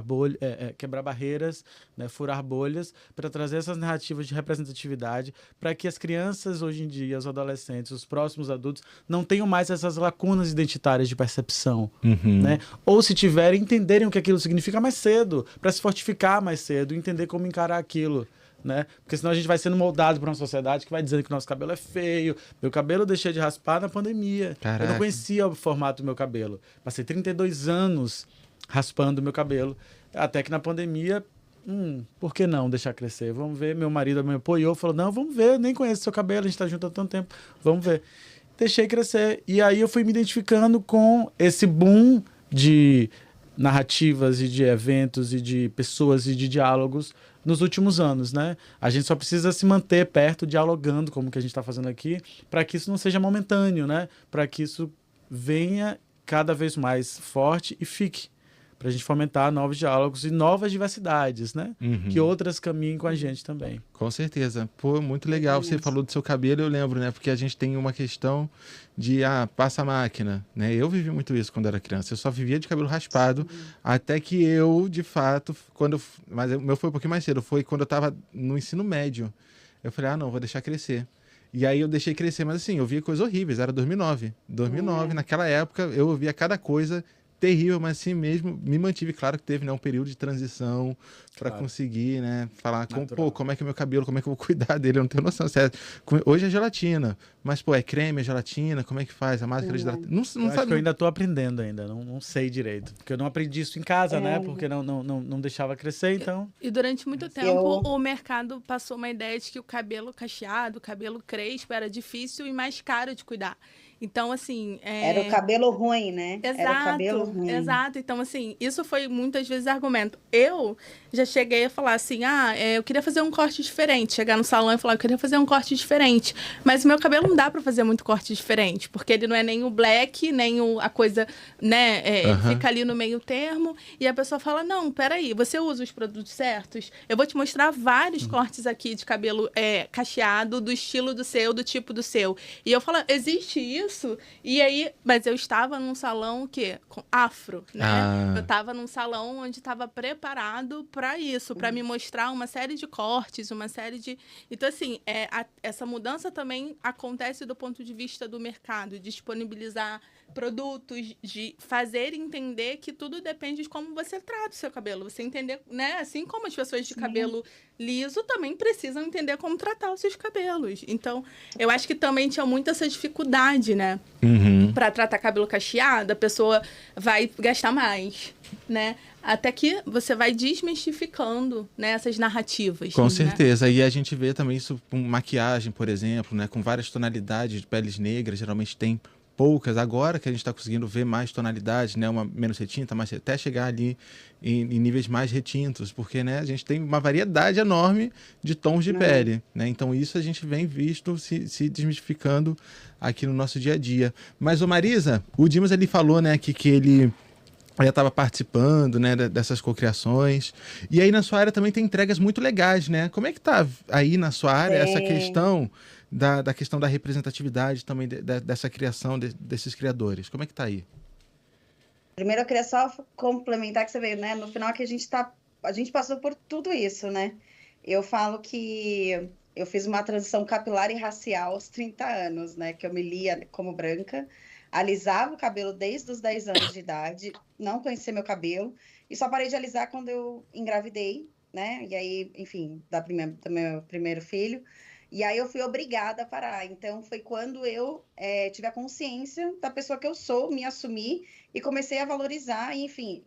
barreiras, né, furar bolhas, para trazer essas narrativas de representatividade, para que as crianças hoje em dia, os adolescentes, os próximos adultos, não tenham mais essas lacunas identitárias de percepção. Né? Ou, se tiverem, entenderem o que aquilo significa mais cedo, para se fortificar mais cedo, entender como encarar aquilo. Né? Porque senão a gente vai sendo moldado por uma sociedade que vai dizendo que o nosso cabelo é feio. Meu cabelo eu deixei de raspar na pandemia. Caraca. Eu não conhecia o formato do meu cabelo. Passei 32 anos raspando o meu cabelo. Até que na pandemia, por que não deixar crescer? Vamos ver. Meu marido me apoiou, falou, não, vamos ver, eu nem conheço seu cabelo, a gente está junto há tanto tempo, vamos ver. Deixei crescer. E aí eu fui me identificando com esse boom de narrativas e de eventos e de pessoas e de diálogos nos últimos anos, né? A gente só precisa se manter perto, dialogando, como que a gente está fazendo aqui, para que isso não seja momentâneo, né? Para que isso venha cada vez mais forte e fique. Para a gente fomentar novos diálogos e novas diversidades, né? Que outras caminhem com a gente também. Com certeza. Pô, muito legal. Você falou do seu cabelo, eu lembro, né? Porque a gente tem uma questão de, passa a máquina, né? Eu vivi muito isso quando era criança. Eu só vivia de cabelo raspado, até que eu, de fato, mas o meu foi um pouquinho mais cedo, foi quando eu estava no ensino médio. Eu falei, não, vou deixar crescer. E aí eu deixei crescer, mas assim, eu via coisas horríveis, era 2009. 2009, naquela época, eu ouvia cada coisa terrível, mas assim mesmo me mantive. Claro que teve, né, um período de transição para conseguir, né, falar como é que é meu cabelo, como é que eu vou cuidar dele, eu não tenho noção. Hoje é gelatina, mas é creme, é gelatina, como é que faz? A máscara de hidratação. Não sabe. Acho que eu ainda estou aprendendo ainda, não sei direito, porque eu não aprendi isso em casa, né, porque não deixava crescer, então. E durante muito tempo o mercado passou uma ideia de que o cabelo cacheado, o cabelo crespo era difícil e mais caro de cuidar. Então, assim... Era o cabelo ruim, né? Exato, era o cabelo ruim. Exato. Então, assim, isso foi muitas vezes argumento. Eu já cheguei a falar assim, eu queria fazer um corte diferente. Chegar no salão e falar, eu queria fazer um corte diferente. Mas o meu cabelo não dá pra fazer muito corte diferente, porque ele não é nem o black, nem a coisa, né? Fica ali no meio termo. E a pessoa fala, não, peraí, você usa os produtos certos? Eu vou te mostrar vários cortes aqui de cabelo cacheado, do estilo do seu, do tipo do seu. E eu falo, existe isso? E aí, mas eu estava num salão com afro, né? Eu estava num salão onde estava preparado para isso, para me mostrar uma série de cortes, uma série de... Então, assim, essa mudança também acontece do ponto de vista do mercado, disponibilizar produtos, de fazer entender que tudo depende de como você trata o seu cabelo. Você entender, né? Assim como as pessoas de cabelo liso também precisam entender como tratar os seus cabelos. Então, eu acho que também tinha muito essa dificuldade, né? para tratar cabelo cacheado, a pessoa vai gastar mais, né? Até que você vai desmistificando, né, essas narrativas. Com né? certeza. E a gente vê também isso com maquiagem, por exemplo, né? Com várias tonalidades de peles negras, geralmente tem poucas. Agora que a gente está conseguindo ver mais tonalidades, né? Uma menos retinta, mas até chegar ali em níveis mais retintos, porque, né, a gente tem uma variedade enorme de tons de pele, né? Então isso a gente vem visto se desmistificando aqui no nosso dia a dia. Mas, ô Marisa, o Dimas ele falou, né, que ele já estava participando, né, dessas cocriações. E aí na sua área também tem entregas muito legais, né? Como é que tá aí na sua área essa questão da questão da representatividade também dessa criação desses criadores? Como é que tá aí? Primeiro eu queria só complementar que você veio, né? No final que a gente passou por tudo isso, né? Eu falo que eu fiz uma transição capilar e racial aos 30 anos, né? Que eu me lia como branca, alisava o cabelo desde os 10 anos de idade, não conhecia meu cabelo, e só parei de alisar quando eu engravidei, né? E aí, enfim, do meu primeiro filho. E aí eu fui obrigada a parar. Então foi quando eu tive a consciência da pessoa que eu sou, me assumi e comecei a valorizar, enfim.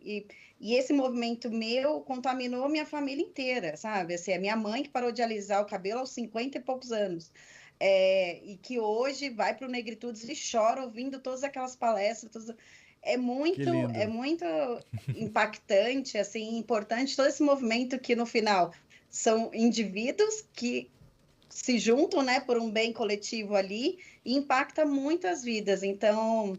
E esse movimento meu contaminou minha família inteira, sabe? Assim, a minha mãe que parou de alisar o cabelo aos 50 e poucos anos. E que hoje vai para o Negritudes e chora ouvindo todas aquelas palestras. É muito impactante, assim, importante todo esse movimento que no final são indivíduos que se juntam, né, por um bem coletivo ali e impacta muitas vidas. Então,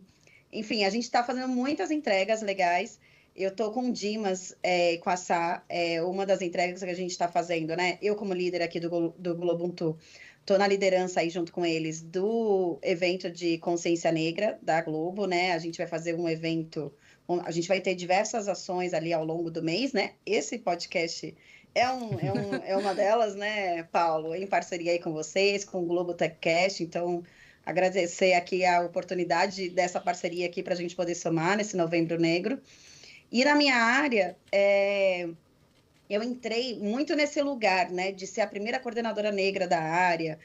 enfim, a gente está fazendo muitas entregas legais. Eu estou com o Dimas, com a Sá, uma das entregas que a gente está fazendo, né? Eu, como líder aqui do Globuntu, estou na liderança aí junto com eles do evento de consciência negra da Globo, né? A gente vai fazer um evento, a gente vai ter diversas ações ali ao longo do mês, né? Esse podcast é uma delas, né, Paulo? Em parceria aí com vocês, com o Globo TechCast. Então, agradecer aqui a oportunidade dessa parceria aqui para a gente poder somar nesse Novembro Negro. E na minha área, eu entrei muito nesse lugar, né, de ser a primeira coordenadora negra da área,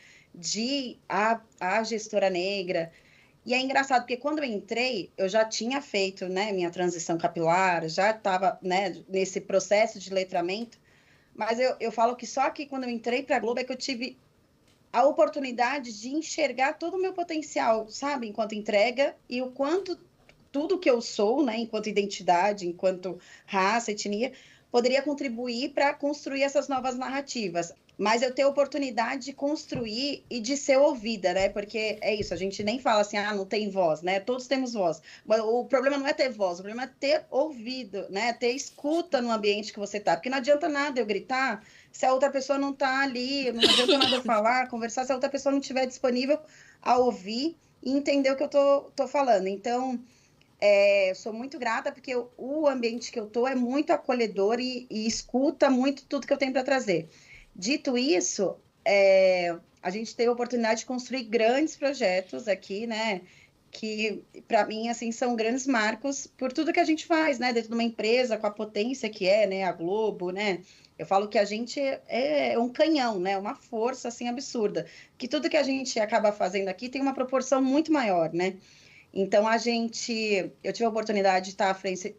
a gestora negra. E é engraçado, porque quando eu entrei, eu já tinha feito, né, minha transição capilar, já estava, né, nesse processo de letramento, mas eu falo que só que quando eu entrei para a Globo é que eu tive a oportunidade de enxergar todo o meu potencial, sabe, enquanto entrega, e o quanto tudo que eu sou, né, enquanto identidade, enquanto raça, etnia, poderia contribuir para construir essas novas narrativas. Mas eu tenho a oportunidade de construir e de ser ouvida, né? Porque é isso, a gente nem fala assim, não tem voz, né? Todos temos voz. Mas o problema não é ter voz, o problema é ter ouvido, né? Ter escuta no ambiente que você tá. Porque não adianta nada eu gritar se a outra pessoa não tá ali, não adianta nada eu falar, conversar, se a outra pessoa não estiver disponível a ouvir e entender o que eu tô falando. Então, sou muito grata porque o ambiente que eu tô é muito acolhedor e escuta muito tudo que eu tenho para trazer. Dito isso, a gente teve a oportunidade de construir grandes projetos aqui, né? Que, para mim, assim, são grandes marcos por tudo que a gente faz, né? Dentro de uma empresa, com a potência que né? A Globo, né? Eu falo que a gente é um canhão, né? Uma força, assim, absurda. Que tudo que a gente acaba fazendo aqui tem uma proporção muito maior, né? Então, eu tive a oportunidade de estar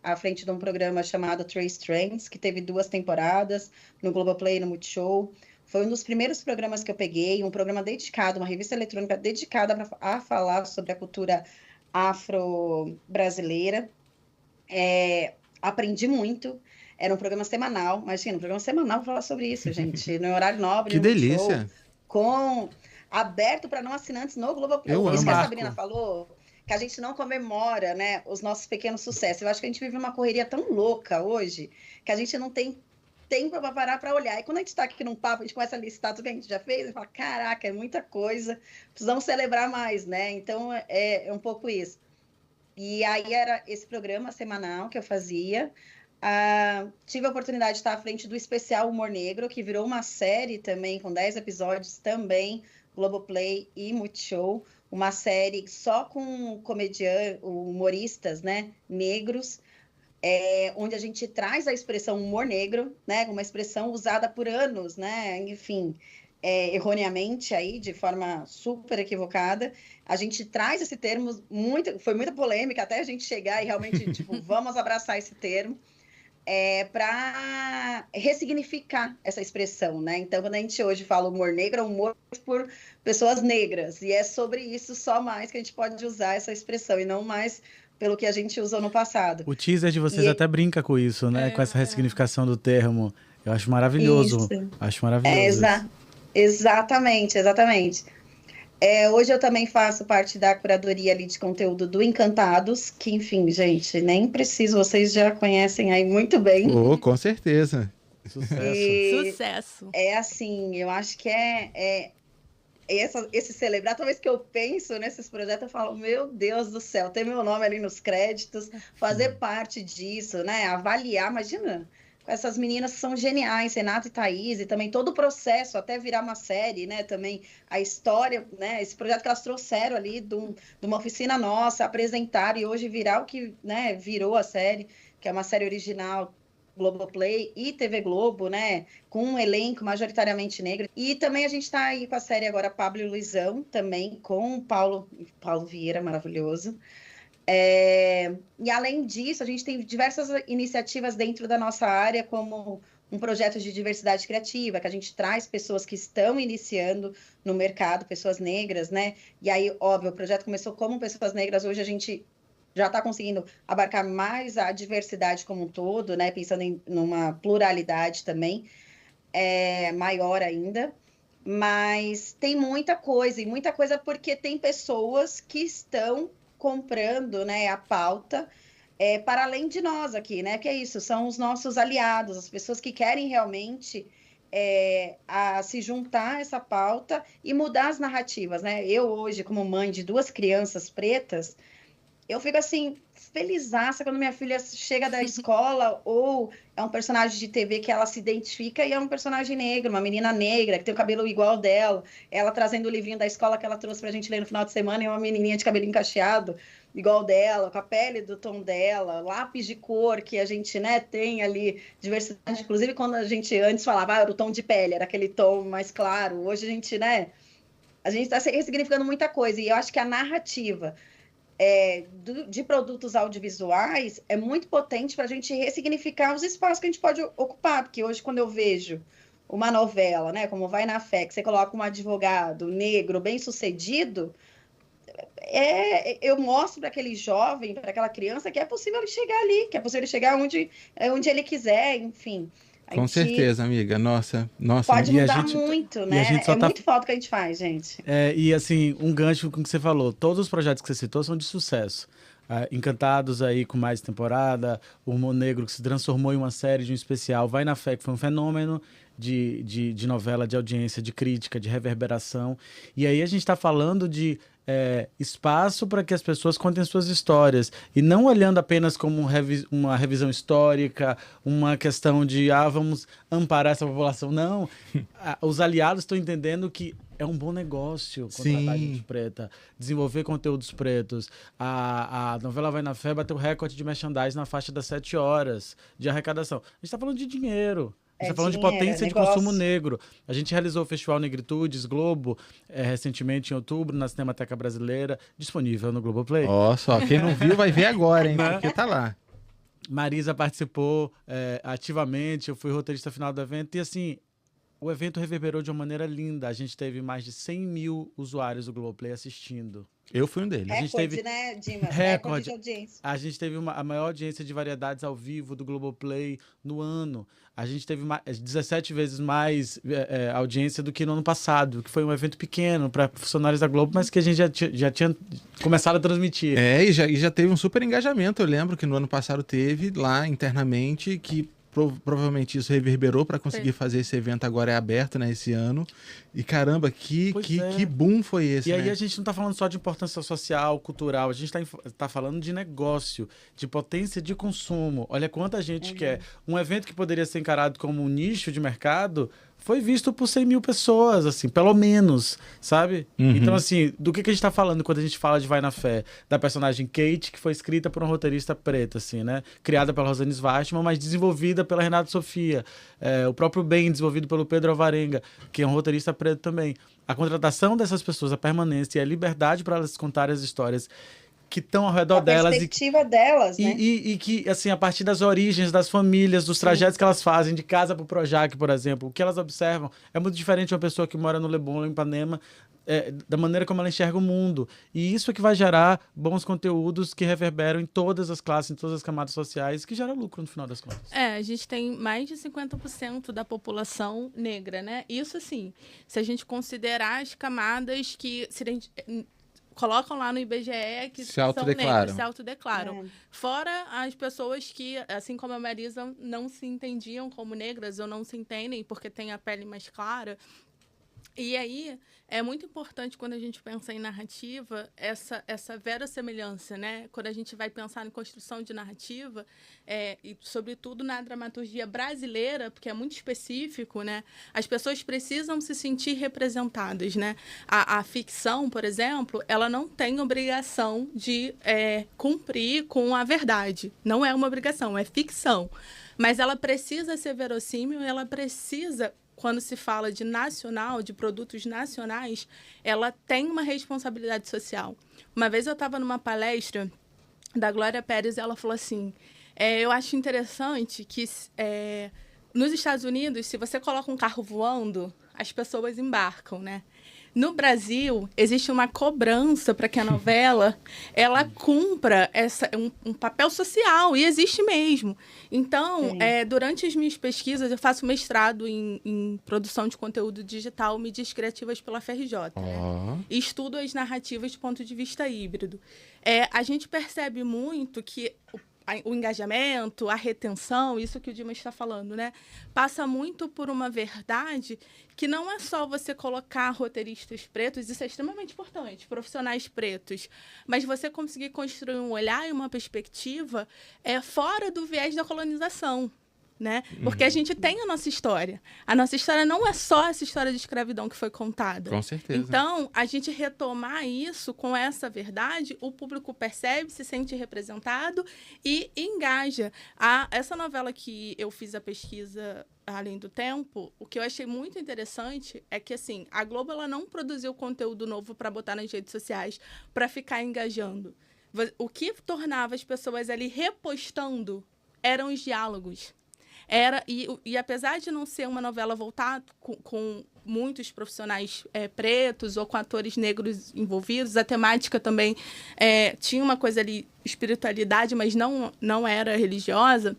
à frente de um programa chamado Trace Trends, que teve 2 temporadas no Globoplay e no Multishow. Foi um dos primeiros programas que eu peguei, um programa dedicado, uma revista eletrônica dedicada a falar sobre a cultura afro-brasileira. Aprendi muito. Era um programa semanal, imagina, um programa semanal para falar sobre isso, gente, no horário nobre, que no delícia! Multishow, aberto para não assinantes no Globoplay. Isso que a Sabrina falou, que a gente não comemora, né, os nossos pequenos sucessos. Eu acho que a gente vive uma correria tão louca hoje que a gente não tem tempo para parar para olhar. E quando a gente está aqui num papo, a gente começa a listar tudo que a gente já fez e fala, caraca, é muita coisa, precisamos celebrar mais, né? Então, é um pouco isso. E aí era esse programa semanal que eu fazia. Tive a oportunidade de estar à frente do especial Humor Negro, que virou uma série também, com 10 episódios também, Globoplay e Multishow. Uma série só com humoristas, né, negros, onde a gente traz a expressão humor negro, né, uma expressão usada por anos, né, enfim, erroneamente aí, de forma super equivocada. A gente traz esse termo, foi muita polêmica até a gente chegar e realmente, tipo, vamos abraçar esse termo, para ressignificar essa expressão, né? Então, quando a gente hoje fala humor negro, é humor por pessoas negras, e é sobre isso só mais que a gente pode usar essa expressão, e não mais pelo que a gente usou no passado. O teaser de vocês até brinca com isso, né? Com essa ressignificação do termo. Eu acho maravilhoso. Isso. Acho maravilhoso. Exatamente. Hoje eu também faço parte da curadoria ali de conteúdo do Encantados, que, enfim, gente, nem preciso, vocês já conhecem aí muito bem. Oh, com certeza. Sucesso. É assim, eu acho que esse celebrar, toda vez que eu penso nesses projetos, eu falo, meu Deus do céu, ter meu nome ali nos créditos, fazer parte disso, né? Avaliar, imagina, essas meninas são geniais, Renata e Thaís, e também todo o processo, até virar uma série, né? Também a história, né? Esse projeto que elas trouxeram ali de uma oficina nossa, apresentaram e hoje virar o que, né, virou a série, que é uma série original Globoplay e TV Globo, né? Com um elenco majoritariamente negro. E também a gente está aí com a série agora Pablo e Luizão, também com o Paulo Vieira, maravilhoso. E além disso, a gente tem diversas iniciativas dentro da nossa área, como um projeto de diversidade criativa, que a gente traz pessoas que estão iniciando no mercado, pessoas negras, né? E aí, óbvio, o projeto começou como pessoas negras, hoje a gente já está conseguindo abarcar mais a diversidade como um todo, né? Pensando numa pluralidade também maior ainda. Mas tem muita coisa, e muita coisa porque tem pessoas que estão comprando, né, a pauta para além de nós aqui, né? Que é isso, são os nossos aliados, as pessoas que querem realmente a se juntar a essa pauta e mudar as narrativas, né? Eu hoje, como mãe de 2 crianças pretas, eu fico assim, felizaça quando minha filha chega da escola ou é um personagem de TV que ela se identifica e é um personagem negro, uma menina negra, que tem o cabelo igual dela, ela trazendo o livrinho da escola que ela trouxe pra gente ler no final de semana e uma menininha de cabelinho cacheado, igual dela, com a pele do tom dela, lápis de cor que a gente, né, tem ali, diversidade, inclusive quando a gente antes falava, era o tom de pele, era aquele tom mais claro, hoje a gente, né, a gente tá ressignificando muita coisa e eu acho que a narrativa de produtos audiovisuais é muito potente para a gente ressignificar os espaços que a gente pode ocupar, porque hoje quando eu vejo uma novela, né, como Vai na Fé, que você coloca um advogado negro bem-sucedido, eu mostro para aquele jovem, para aquela criança que é possível ele chegar ali, que é possível ele chegar onde ele quiser, enfim. Com certeza, amiga. Nossa. Pode mudar muito, né? Muito foda o que a gente faz, gente. E assim, um gancho com o que você falou. Todos os projetos que você citou são de sucesso. Encantados aí com mais temporada, o Humor Negro que se transformou em uma série de um especial, Vai na Fé, que foi um fenômeno de novela, de audiência, de crítica, de reverberação. E aí a gente está falando de espaço para que as pessoas contem suas histórias e não olhando apenas como uma revisão histórica, uma questão de vamos amparar essa população. Não, os aliados estão entendendo que é um bom negócio contratar gente preta, desenvolver conteúdos pretos. A novela Vai na Fé bateu recorde de merchandising na faixa das 7 horas de arrecadação. A gente está falando de dinheiro. A gente está falando de potência de consumo negro. A gente realizou o Festival Negritudes Globo recentemente, em outubro, na Cinemateca Brasileira, disponível no Globoplay. Só, quem não viu vai ver agora, hein? Porque tá lá. Marisa participou ativamente, eu fui roteirista final do evento e assim, o evento reverberou de uma maneira linda. A gente teve mais de 100 mil usuários do Globoplay assistindo. Eu fui um deles. Recorde, né, Dimas? Recorde de audiência. A gente teve a maior audiência de variedades ao vivo do Globoplay no ano. A gente teve 17 vezes mais audiência do que no ano passado, que foi um evento pequeno para funcionários da Globo, mas que a gente já tinha começado a transmitir. E já teve um super engajamento. Eu lembro que no ano passado teve lá internamente que provavelmente isso reverberou para conseguir fazer esse evento agora aberto, né, esse ano. E caramba, que boom foi esse, né? E aí a gente não está falando só de importância social, cultural, a gente tá falando de negócio, de potência de consumo. Olha quanta gente quer. Um evento que poderia ser encarado como um nicho de mercado foi visto por 100 mil pessoas, assim, pelo menos, sabe? Então, assim, do que a gente tá falando quando a gente fala de Vai na Fé? Da personagem Kate, que foi escrita por uma roteirista preta, assim, né? Criada pela Rosane Svartman, mas desenvolvida pela Renata Sofia. O próprio Ben, desenvolvido pelo Pedro Alvarenga, que é um roteirista preto também. A contratação dessas pessoas, a permanência e a liberdade para elas contarem as histórias que estão ao redor delas. A perspectiva delas, né? E que, assim, a partir das origens, das famílias, dos trajetos que elas fazem, de casa para o Projac, por exemplo, o que elas observam é muito diferente de uma pessoa que mora no Leblon, em Ipanema, da maneira como ela enxerga o mundo. E isso é que vai gerar bons conteúdos que reverberam em todas as classes, em todas as camadas sociais, que gera lucro no final das contas. A gente tem mais de 50% da população negra, né? Isso, assim, se a gente considerar as camadas que colocam lá no IBGE que se autodeclaram. Se autodeclaram. Fora as pessoas que, assim como a Marisa, não se entendiam como negras ou não se entendem porque têm a pele mais clara. E aí, é muito importante quando a gente pensa em narrativa, essa verossemelhança, né? Quando a gente vai pensar em construção de narrativa, e sobretudo na dramaturgia brasileira, porque é muito específico, né? As pessoas precisam se sentir representadas, né? A ficção, por exemplo, ela não tem obrigação de cumprir com a verdade. Não é uma obrigação, é ficção. Mas ela precisa ser verossímil, ela precisa... Quando se fala de nacional, de produtos nacionais, ela tem uma responsabilidade social. Uma vez eu estava numa palestra da Glória Pérez e ela falou assim, eu acho interessante que nos Estados Unidos, se você coloca um carro voando, as pessoas embarcam, né? No Brasil, existe uma cobrança para que a novela ela cumpra um papel social, e existe mesmo. Então, durante as minhas pesquisas, eu faço mestrado em produção de conteúdo digital, mídias criativas pela FRJ. Né? E estudo as narrativas do ponto de vista híbrido. A gente percebe muito que o engajamento, a retenção, isso que o Dimas está falando, né? Passa muito por uma verdade que não é só você colocar roteiristas pretos, isso é extremamente importante, profissionais pretos, mas você conseguir construir um olhar e uma perspectiva fora do viés da colonização. Né? Porque a gente tem a nossa história. A nossa história não é só essa história de escravidão que foi contada. Com certeza. Então, a gente retomar isso com essa verdade, o público percebe, se sente representado e engaja. Essa novela que eu fiz a pesquisa Além do Tempo, o que eu achei muito interessante é que, assim, a Globo ela não produziu conteúdo novo para botar nas redes sociais, para ficar engajando. O que tornava as pessoas ali repostando eram os diálogos. E apesar de não ser uma novela voltada com muitos profissionais pretos ou com atores negros envolvidos, a temática também tinha uma coisa ali, espiritualidade, mas não era religiosa.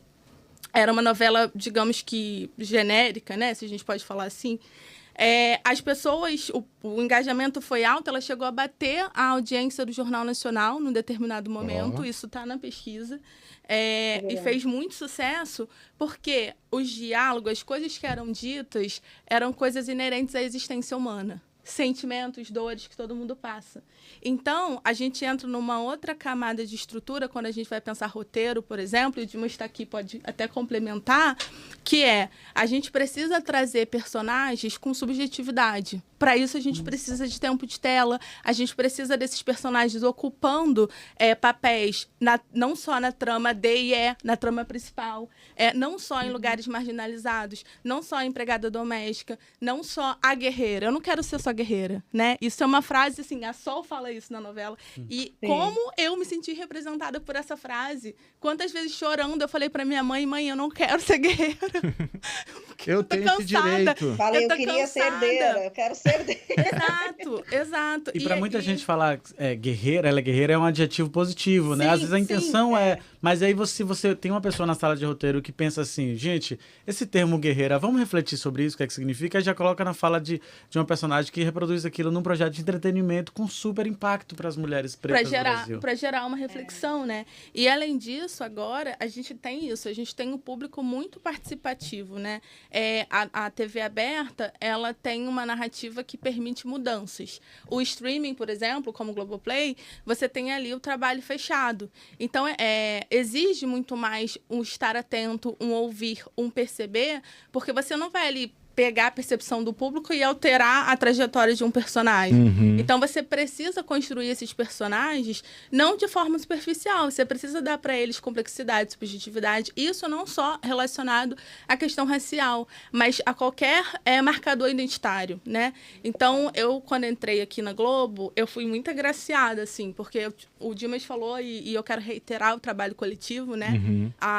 Era uma novela, digamos que genérica, né? Se a gente pode falar assim. As pessoas, o engajamento foi alto, ela chegou a bater a audiência do Jornal Nacional num determinado momento, isso está na pesquisa, e fez muito sucesso porque os diálogos, as coisas que eram ditas, eram coisas inerentes à existência humana. Sentimentos, dores que todo mundo passa. Então, a gente entra numa outra camada de estrutura quando a gente vai pensar roteiro, por exemplo, e o Dimas está aqui, pode até complementar, que a gente precisa trazer personagens com subjetividade. Para isso, a gente precisa de tempo de tela, a gente precisa desses personagens ocupando papéis, não só na trama D e E, na trama principal, não só em lugares marginalizados, não só a empregada doméstica, não só a guerreira. Eu não quero ser só guerreira, né? Isso é uma frase, assim, a Sol fala isso na novela. E como eu me senti representada por essa frase. Quantas vezes chorando eu falei para minha mãe, eu não quero ser guerreira. Eu tenho esse direito. Falei, eu queria ser herdeira, eu quero ser herdeira. Exato. E para muita gente falar guerreira, ela é guerreira, é um adjetivo positivo, né? Às vezes a intenção Mas aí você tem uma pessoa na sala de roteiro que pensa assim, gente, esse termo guerreira, vamos refletir sobre isso, o que é que significa, e já coloca na fala de uma personagem que reproduz aquilo num projeto de entretenimento com super impacto para as mulheres pretas do Brasil. Para gerar uma reflexão, né? E além disso, agora, a gente tem isso, a gente tem um público muito participativo, né? A TV aberta, ela tem uma narrativa que permite mudanças. O streaming, por exemplo, como o Globoplay, você tem ali o trabalho fechado. Então, exige muito mais um estar atento, um ouvir, um perceber, porque você não vai ali pegar a percepção do público e alterar a trajetória de um personagem. Então, você precisa construir esses personagens não de forma superficial. Você precisa dar para eles complexidade, subjetividade. Isso não só relacionado à questão racial, mas a qualquer marcador identitário, né? Então, eu, quando entrei aqui na Globo, eu fui muito agraciada, assim, porque o Dimas falou, e eu quero reiterar o trabalho coletivo, né?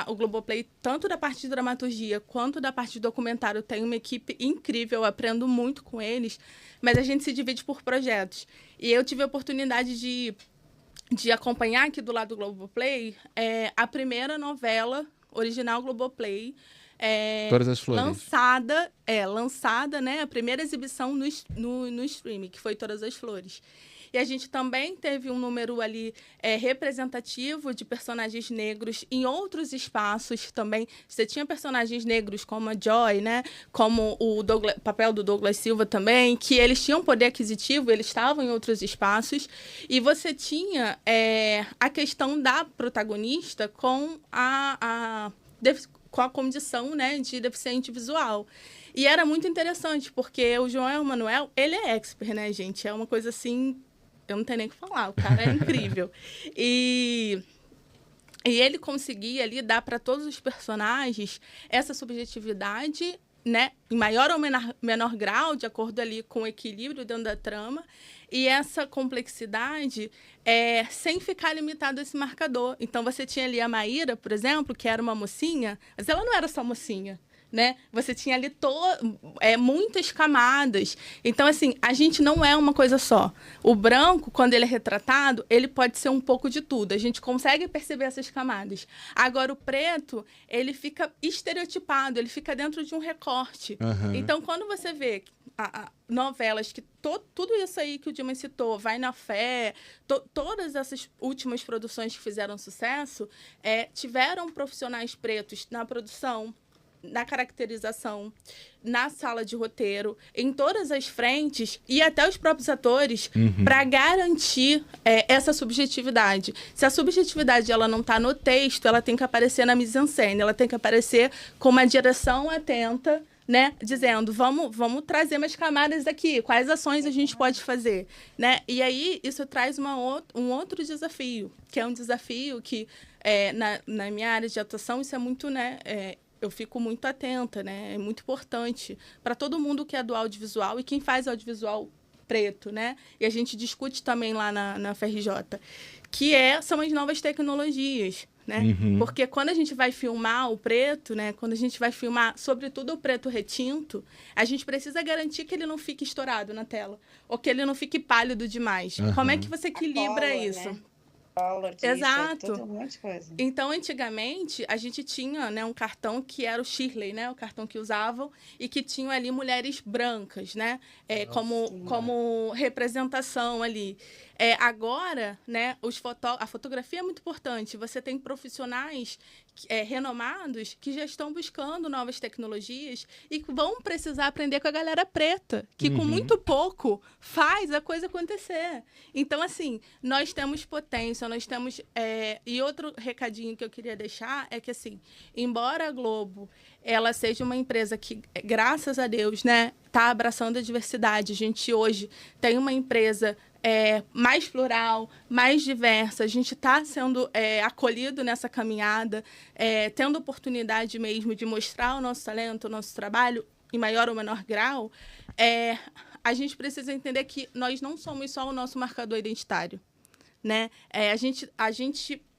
O Globoplay, tanto da parte de dramaturgia quanto da parte de documentário, tem uma equipe incrível, eu aprendo muito com eles, mas a gente se divide por projetos. E eu tive a oportunidade de acompanhar aqui do lado do Globoplay a primeira novela original Globoplay, Todas as Flores. lançada, né? A primeira exibição no streaming, que foi Todas as Flores. E a gente também teve um número ali representativo de personagens negros em outros espaços também. Você tinha personagens negros como a Joy, né? Como o papel do Douglas Silva também, que eles tinham poder aquisitivo, eles estavam em outros espaços. E você tinha a questão da protagonista com a condição, né, de deficiente visual. E era muito interessante, porque o João Emanuel, ele é expert, né, gente? É uma coisa assim... Eu não tenho nem o que falar, o cara é incrível. E ele conseguia ali dar para todos os personagens essa subjetividade, né, em maior ou menor grau, de acordo ali com o equilíbrio dentro da trama, e essa complexidade sem ficar limitado a esse marcador. Então, você tinha ali a Maíra, por exemplo, que era uma mocinha, mas ela não era só mocinha, né? Você tinha ali muitas camadas. Então, assim, a gente não é uma coisa só. O branco, quando ele é retratado, ele pode ser um pouco de tudo. A gente consegue perceber essas camadas. Agora, o preto, ele fica estereotipado, ele fica dentro de um recorte. Então, quando você vê novelas que tudo isso aí que o Dimas citou, Vai na Fé, todas essas últimas produções que fizeram sucesso, tiveram profissionais pretos na produção, na caracterização, na sala de roteiro, em todas as frentes, e até os próprios atores, para garantir essa subjetividade. Se a subjetividade ela não está no texto, ela tem que aparecer na mise-en-scène, ela tem que aparecer com uma direção atenta, né, dizendo, vamos trazer mais camadas aqui, quais ações a gente pode fazer, né? E aí isso traz um outro desafio, que é um desafio que na minha área de atuação isso é muito, né, eu fico muito atenta, né? É muito importante para todo mundo que é do audiovisual e quem faz audiovisual preto, né? E a gente discute também lá na FRJ, que são as novas tecnologias, né? Porque quando a gente vai filmar o preto, né? Quando a gente vai filmar, sobretudo o preto retinto, a gente precisa garantir que ele não fique estourado na tela, ou que ele não fique pálido demais. Como é que você equilibra isso? Né? Exato. Tudo, um monte de coisa. Então, antigamente, a gente tinha, né, um cartão que era o Shirley, né, o cartão que usavam, e que tinham ali mulheres brancas, né, como representação ali. Agora, né, a fotografia é muito importante. Você tem profissionais renomados que já estão buscando novas tecnologias e vão precisar aprender com a galera preta, que com muito pouco faz a coisa acontecer. Então, assim, nós temos potência, nós temos... E outro recadinho que eu queria deixar é que, assim, embora a Globo ela seja uma empresa que, graças a Deus, né, está abraçando a diversidade, a gente hoje tem uma empresa mais plural, mais diversa, a gente está sendo acolhido nessa caminhada, tendo oportunidade mesmo de mostrar o nosso talento, o nosso trabalho, em maior ou menor grau, a gente precisa entender que nós não somos só o nosso marcador identitário, né?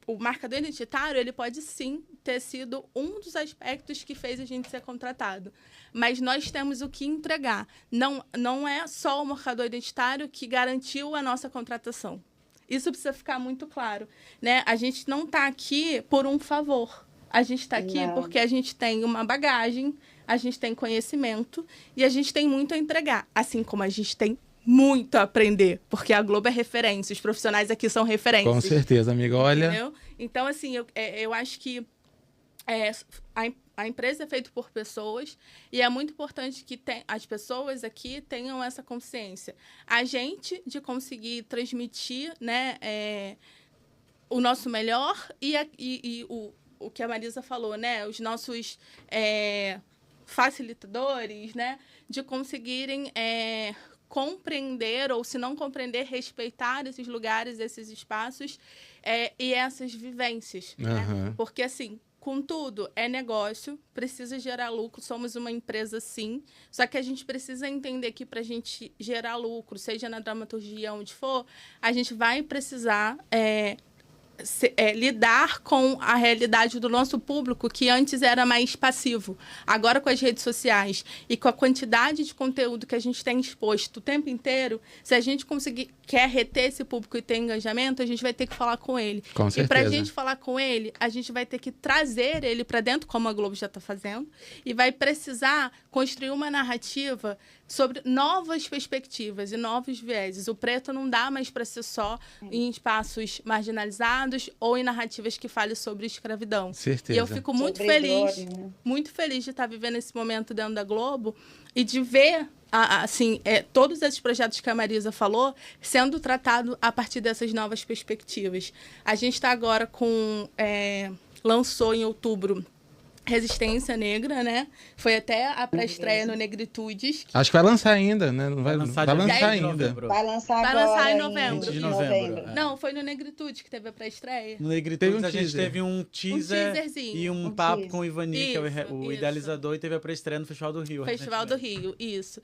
O marcador identitário, ele pode sim ter sido um dos aspectos que fez a gente ser contratado. Mas nós temos o que entregar. Não é só o marcador identitário que garantiu a nossa contratação. Isso precisa ficar muito claro, né? A gente não está aqui por um favor. A gente está aqui porque a gente tem uma bagagem, a gente tem conhecimento e a gente tem muito a entregar. Assim como a gente tem muito a aprender, porque a Globo é referência, os profissionais aqui são referências. Com certeza, amiga, olha... Entendeu? Então, assim, eu acho que a empresa é feita por pessoas e é muito importante que as pessoas aqui tenham essa consciência. A gente de conseguir transmitir, né, o nosso melhor e o que a Marisa falou, né, os nossos... facilitadores, né, de conseguirem compreender, ou se não compreender, respeitar esses lugares, esses espaços e essas vivências. Né? Porque, assim, contudo, é negócio, precisa gerar lucro, somos uma empresa, sim, só que a gente precisa entender que para a gente gerar lucro, seja na dramaturgia, onde for, a gente vai precisar lidar com a realidade do nosso público, que antes era mais passivo. Agora, com as redes sociais e com a quantidade de conteúdo que a gente tem exposto o tempo inteiro, se a gente quer reter esse público e ter engajamento, a gente vai ter que falar com ele. Com certeza. E para a gente falar com ele, a gente vai ter que trazer ele para dentro, como a Globo já está fazendo, e vai precisar construir uma narrativa sobre novas perspectivas e novos vieses. O preto não dá mais para ser só em espaços marginalizados ou em narrativas que falem sobre escravidão. Certeza. E eu fico muito feliz de estar vivendo esse momento dentro da Globo e de ver todos esses projetos que a Marisa falou sendo tratado a partir dessas novas perspectivas. A gente está agora lançou em outubro Resistência Negra, né? Foi até a pré-estreia no Negritudes. Acho que vai lançar ainda, né? Não vai lançar ainda. Vai lançar agora. Vai lançar em novembro. 20 de novembro. Não, foi no Negritude que teve a pré-estreia. No Negritudes a gente teve um teaser e um papo com o Ivani, que é o idealizador, e teve a pré-estreia no Festival do Rio. Festival do Rio, isso.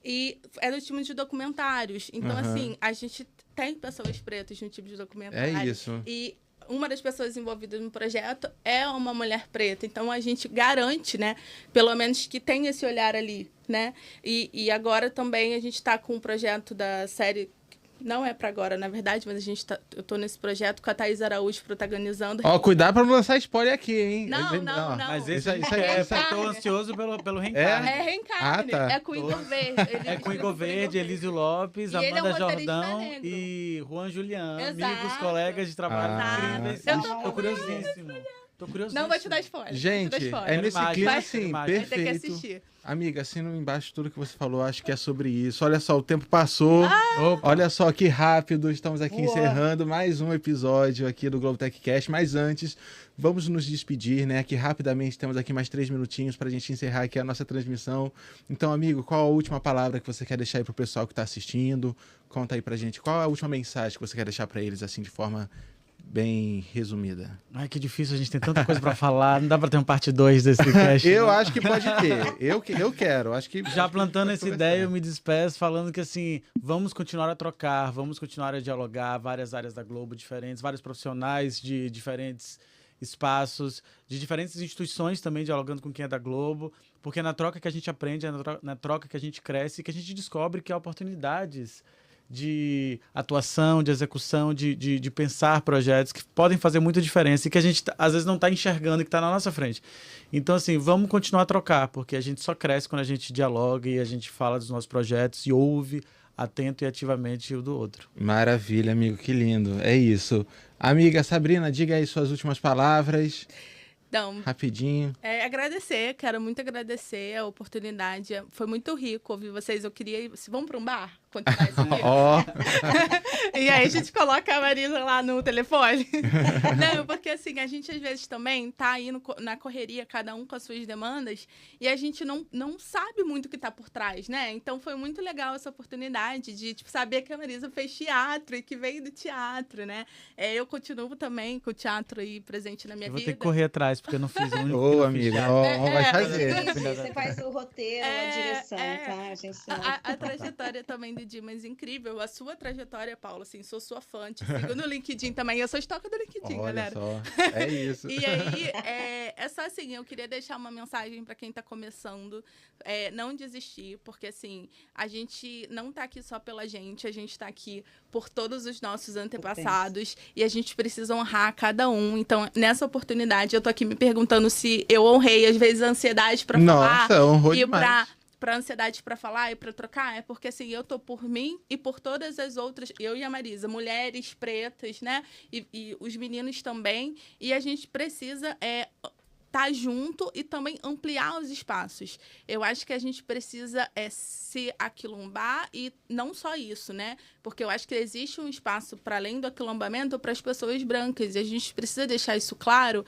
E é do time de documentários. Então, assim, a gente tem pessoas pretas no time de documentário. É isso. E uma das pessoas envolvidas no projeto é uma mulher preta. Então, a gente garante, né, pelo menos que tem esse olhar ali, né? E agora também a gente está com um projeto da série... Não é para agora, na verdade, mas eu tô nesse projeto com a Thaís Araújo protagonizando. Cuidado para não lançar spoiler aqui, hein? Não. Mas esse aí tô ansioso pelo Reencarne. É Reencarne. Tá. É com o Igor Verde. É com o Igor Verde, Elísio Lopes, Amanda Jordão e Juan Julián. Amigos, colegas de trabalho incríveis. Tô curiosíssimo. Não vou te dar spoiler. Gente, é nesse clima assim, perfeito. Tem que assistir. Amiga, assina embaixo tudo que você falou, acho que é sobre isso. Olha só, o tempo passou. Olha só que rápido, estamos aqui encerrando mais um episódio aqui do Globo Tech Cast. Mas antes, vamos nos despedir, né? Que rapidamente temos aqui mais 3 minutinhos para a gente encerrar aqui a nossa transmissão. Então, amigo, qual a última palavra que você quer deixar aí pro pessoal que está assistindo? Conta aí pra gente, qual a última mensagem que você quer deixar para eles, assim, de forma bem resumida. Ai, que difícil, a gente tem tanta coisa pra falar. Não dá pra ter um parte 2 desse cast. Eu acho que pode ter. Eu quero. Acho que já plantando essa ideia, eu me despeço falando que, assim, vamos continuar a trocar, vamos continuar a dialogar, várias áreas da Globo diferentes, vários profissionais de diferentes espaços, de diferentes instituições também dialogando com quem é da Globo, porque é na troca que a gente aprende, é na troca que a gente cresce e que a gente descobre que há oportunidades de atuação, de execução, de pensar projetos que podem fazer muita diferença e que a gente, às vezes, não está enxergando e que está na nossa frente. Então, assim, vamos continuar a trocar, porque a gente só cresce quando a gente dialoga e a gente fala dos nossos projetos e ouve atento e ativamente o do outro. Maravilha, amigo, que lindo. É isso. Amiga Sabrina, diga aí suas últimas palavras. Então, rapidinho. Quero muito agradecer a oportunidade. Foi muito rico ouvir vocês. Eu queria ir... Vamos para um bar? Continuar esse E aí a gente coloca a Marisa lá no telefone. Não, porque assim, a gente às vezes também tá aí na correria, cada um com as suas demandas, e a gente não sabe muito o que tá por trás, né? Então foi muito legal essa oportunidade de saber que a Marisa fez teatro e que veio do teatro, né? Eu continuo também com o teatro aí presente na minha vida. Vou ter que correr atrás, porque eu não fiz um. Ô, amiga, vai fazer. Você faz o roteiro, a direção, tá? A gente a trajetória também do Dimas, incrível. A sua trajetória, Paula, assim, sou sua fã, te sigo no LinkedIn também. Eu sou estoca do LinkedIn, galera. Só. É isso. E aí, é só assim, eu queria deixar uma mensagem para quem tá começando, não desistir, porque assim, a gente não tá aqui só pela gente, a gente tá aqui por todos os nossos antepassados e a gente precisa honrar cada um. Então, nessa oportunidade, eu tô aqui me perguntando se eu honrei, às vezes, a ansiedade para falar. Nossa, honrou demais. Pra ansiedade para falar e para trocar, é porque assim, eu tô por mim e por todas as outras, eu e a Marisa, mulheres pretas, né? E os meninos também. E a gente precisa estar junto e também ampliar os espaços. Eu acho que a gente precisa se aquilombar e não só isso, né? Porque eu acho que existe um espaço para além do aquilombamento para as pessoas brancas e a gente precisa deixar isso claro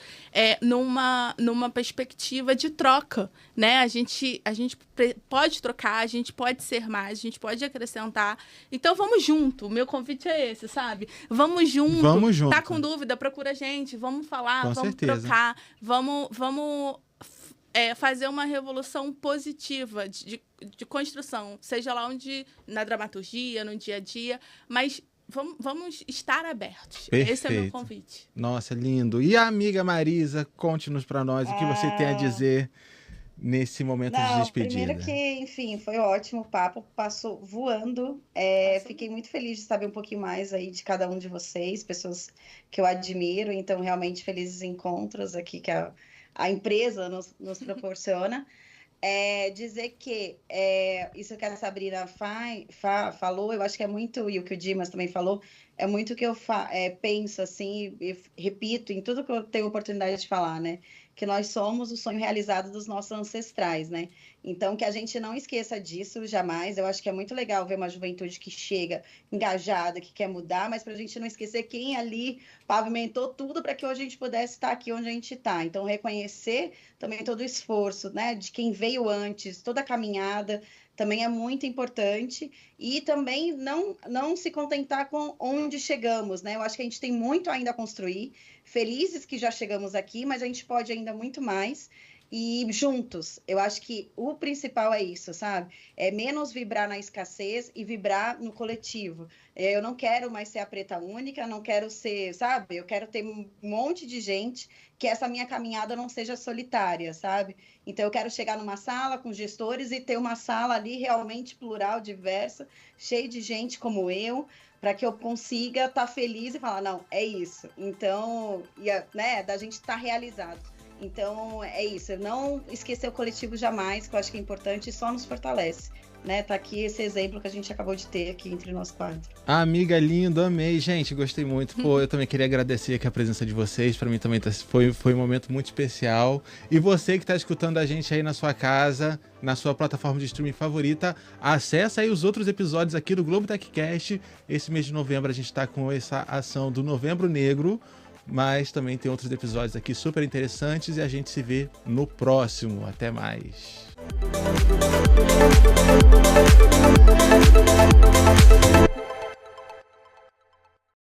numa perspectiva de troca, né? A gente pode trocar, a gente pode ser mais, a gente pode acrescentar. Então vamos junto. O meu convite é esse, sabe? Vamos junto. Vamos junto. Tá com dúvida, procura a gente, vamos falar, Com vamos certeza. trocar, vamos fazer uma revolução positiva de construção, seja lá onde, na dramaturgia, no dia a dia, mas vamos estar abertos. Perfeito. Esse é o meu convite. Nossa, lindo. E a amiga Marisa, conte-nos para nós o que você tem a dizer nesse momento de despedida. Primeiro que, enfim, foi ótimo o papo, passou voando. Fiquei muito feliz de saber um pouquinho mais aí de cada um de vocês, pessoas que eu admiro, então realmente felizes encontros aqui que a empresa nos proporciona. Dizer que isso que a Sabrina falou, eu acho que é muito, e o que o Dimas também falou, é muito o que eu penso, assim, e repito em tudo que eu tenho oportunidade de falar, né? Que nós somos o sonho realizado dos nossos ancestrais, né? Então, que a gente não esqueça disso jamais. Eu acho que é muito legal ver uma juventude que chega engajada, que quer mudar, mas para a gente não esquecer quem ali pavimentou tudo para que hoje a gente pudesse estar aqui onde a gente está. Então, reconhecer também todo o esforço, né? De quem veio antes, toda a caminhada, também é muito importante. E também não se contentar com onde chegamos, né? Eu acho que a gente tem muito ainda a construir. Felizes que já chegamos aqui, mas a gente pode ainda muito mais. E juntos, eu acho que o principal é isso, sabe? É menos vibrar na escassez e vibrar no coletivo. Eu não quero mais ser a preta única, não quero ser, sabe? Eu quero ter um monte de gente, que essa minha caminhada não seja solitária, sabe? Então, eu quero chegar numa sala com gestores e ter uma sala ali realmente plural, diversa, cheia de gente como eu, para que eu consiga estar feliz e falar, não, é isso. Então, né, da gente estar realizado. Então, é isso. Não esquecer o coletivo jamais, que eu acho que é importante e só nos fortalece. Né? Tá aqui esse exemplo que a gente acabou de ter aqui entre nós quatro. Amiga linda, amei. Gente, gostei muito. Pô, eu também queria agradecer aqui a presença de vocês. Para mim também foi um momento muito especial. E você que está escutando a gente aí na sua casa, na sua plataforma de streaming favorita, acessa aí os outros episódios aqui do Globo TechCast. Esse mês de novembro a gente está com essa ação do Novembro Negro, mas também tem outros episódios aqui super interessantes e a gente se vê no próximo. Até mais.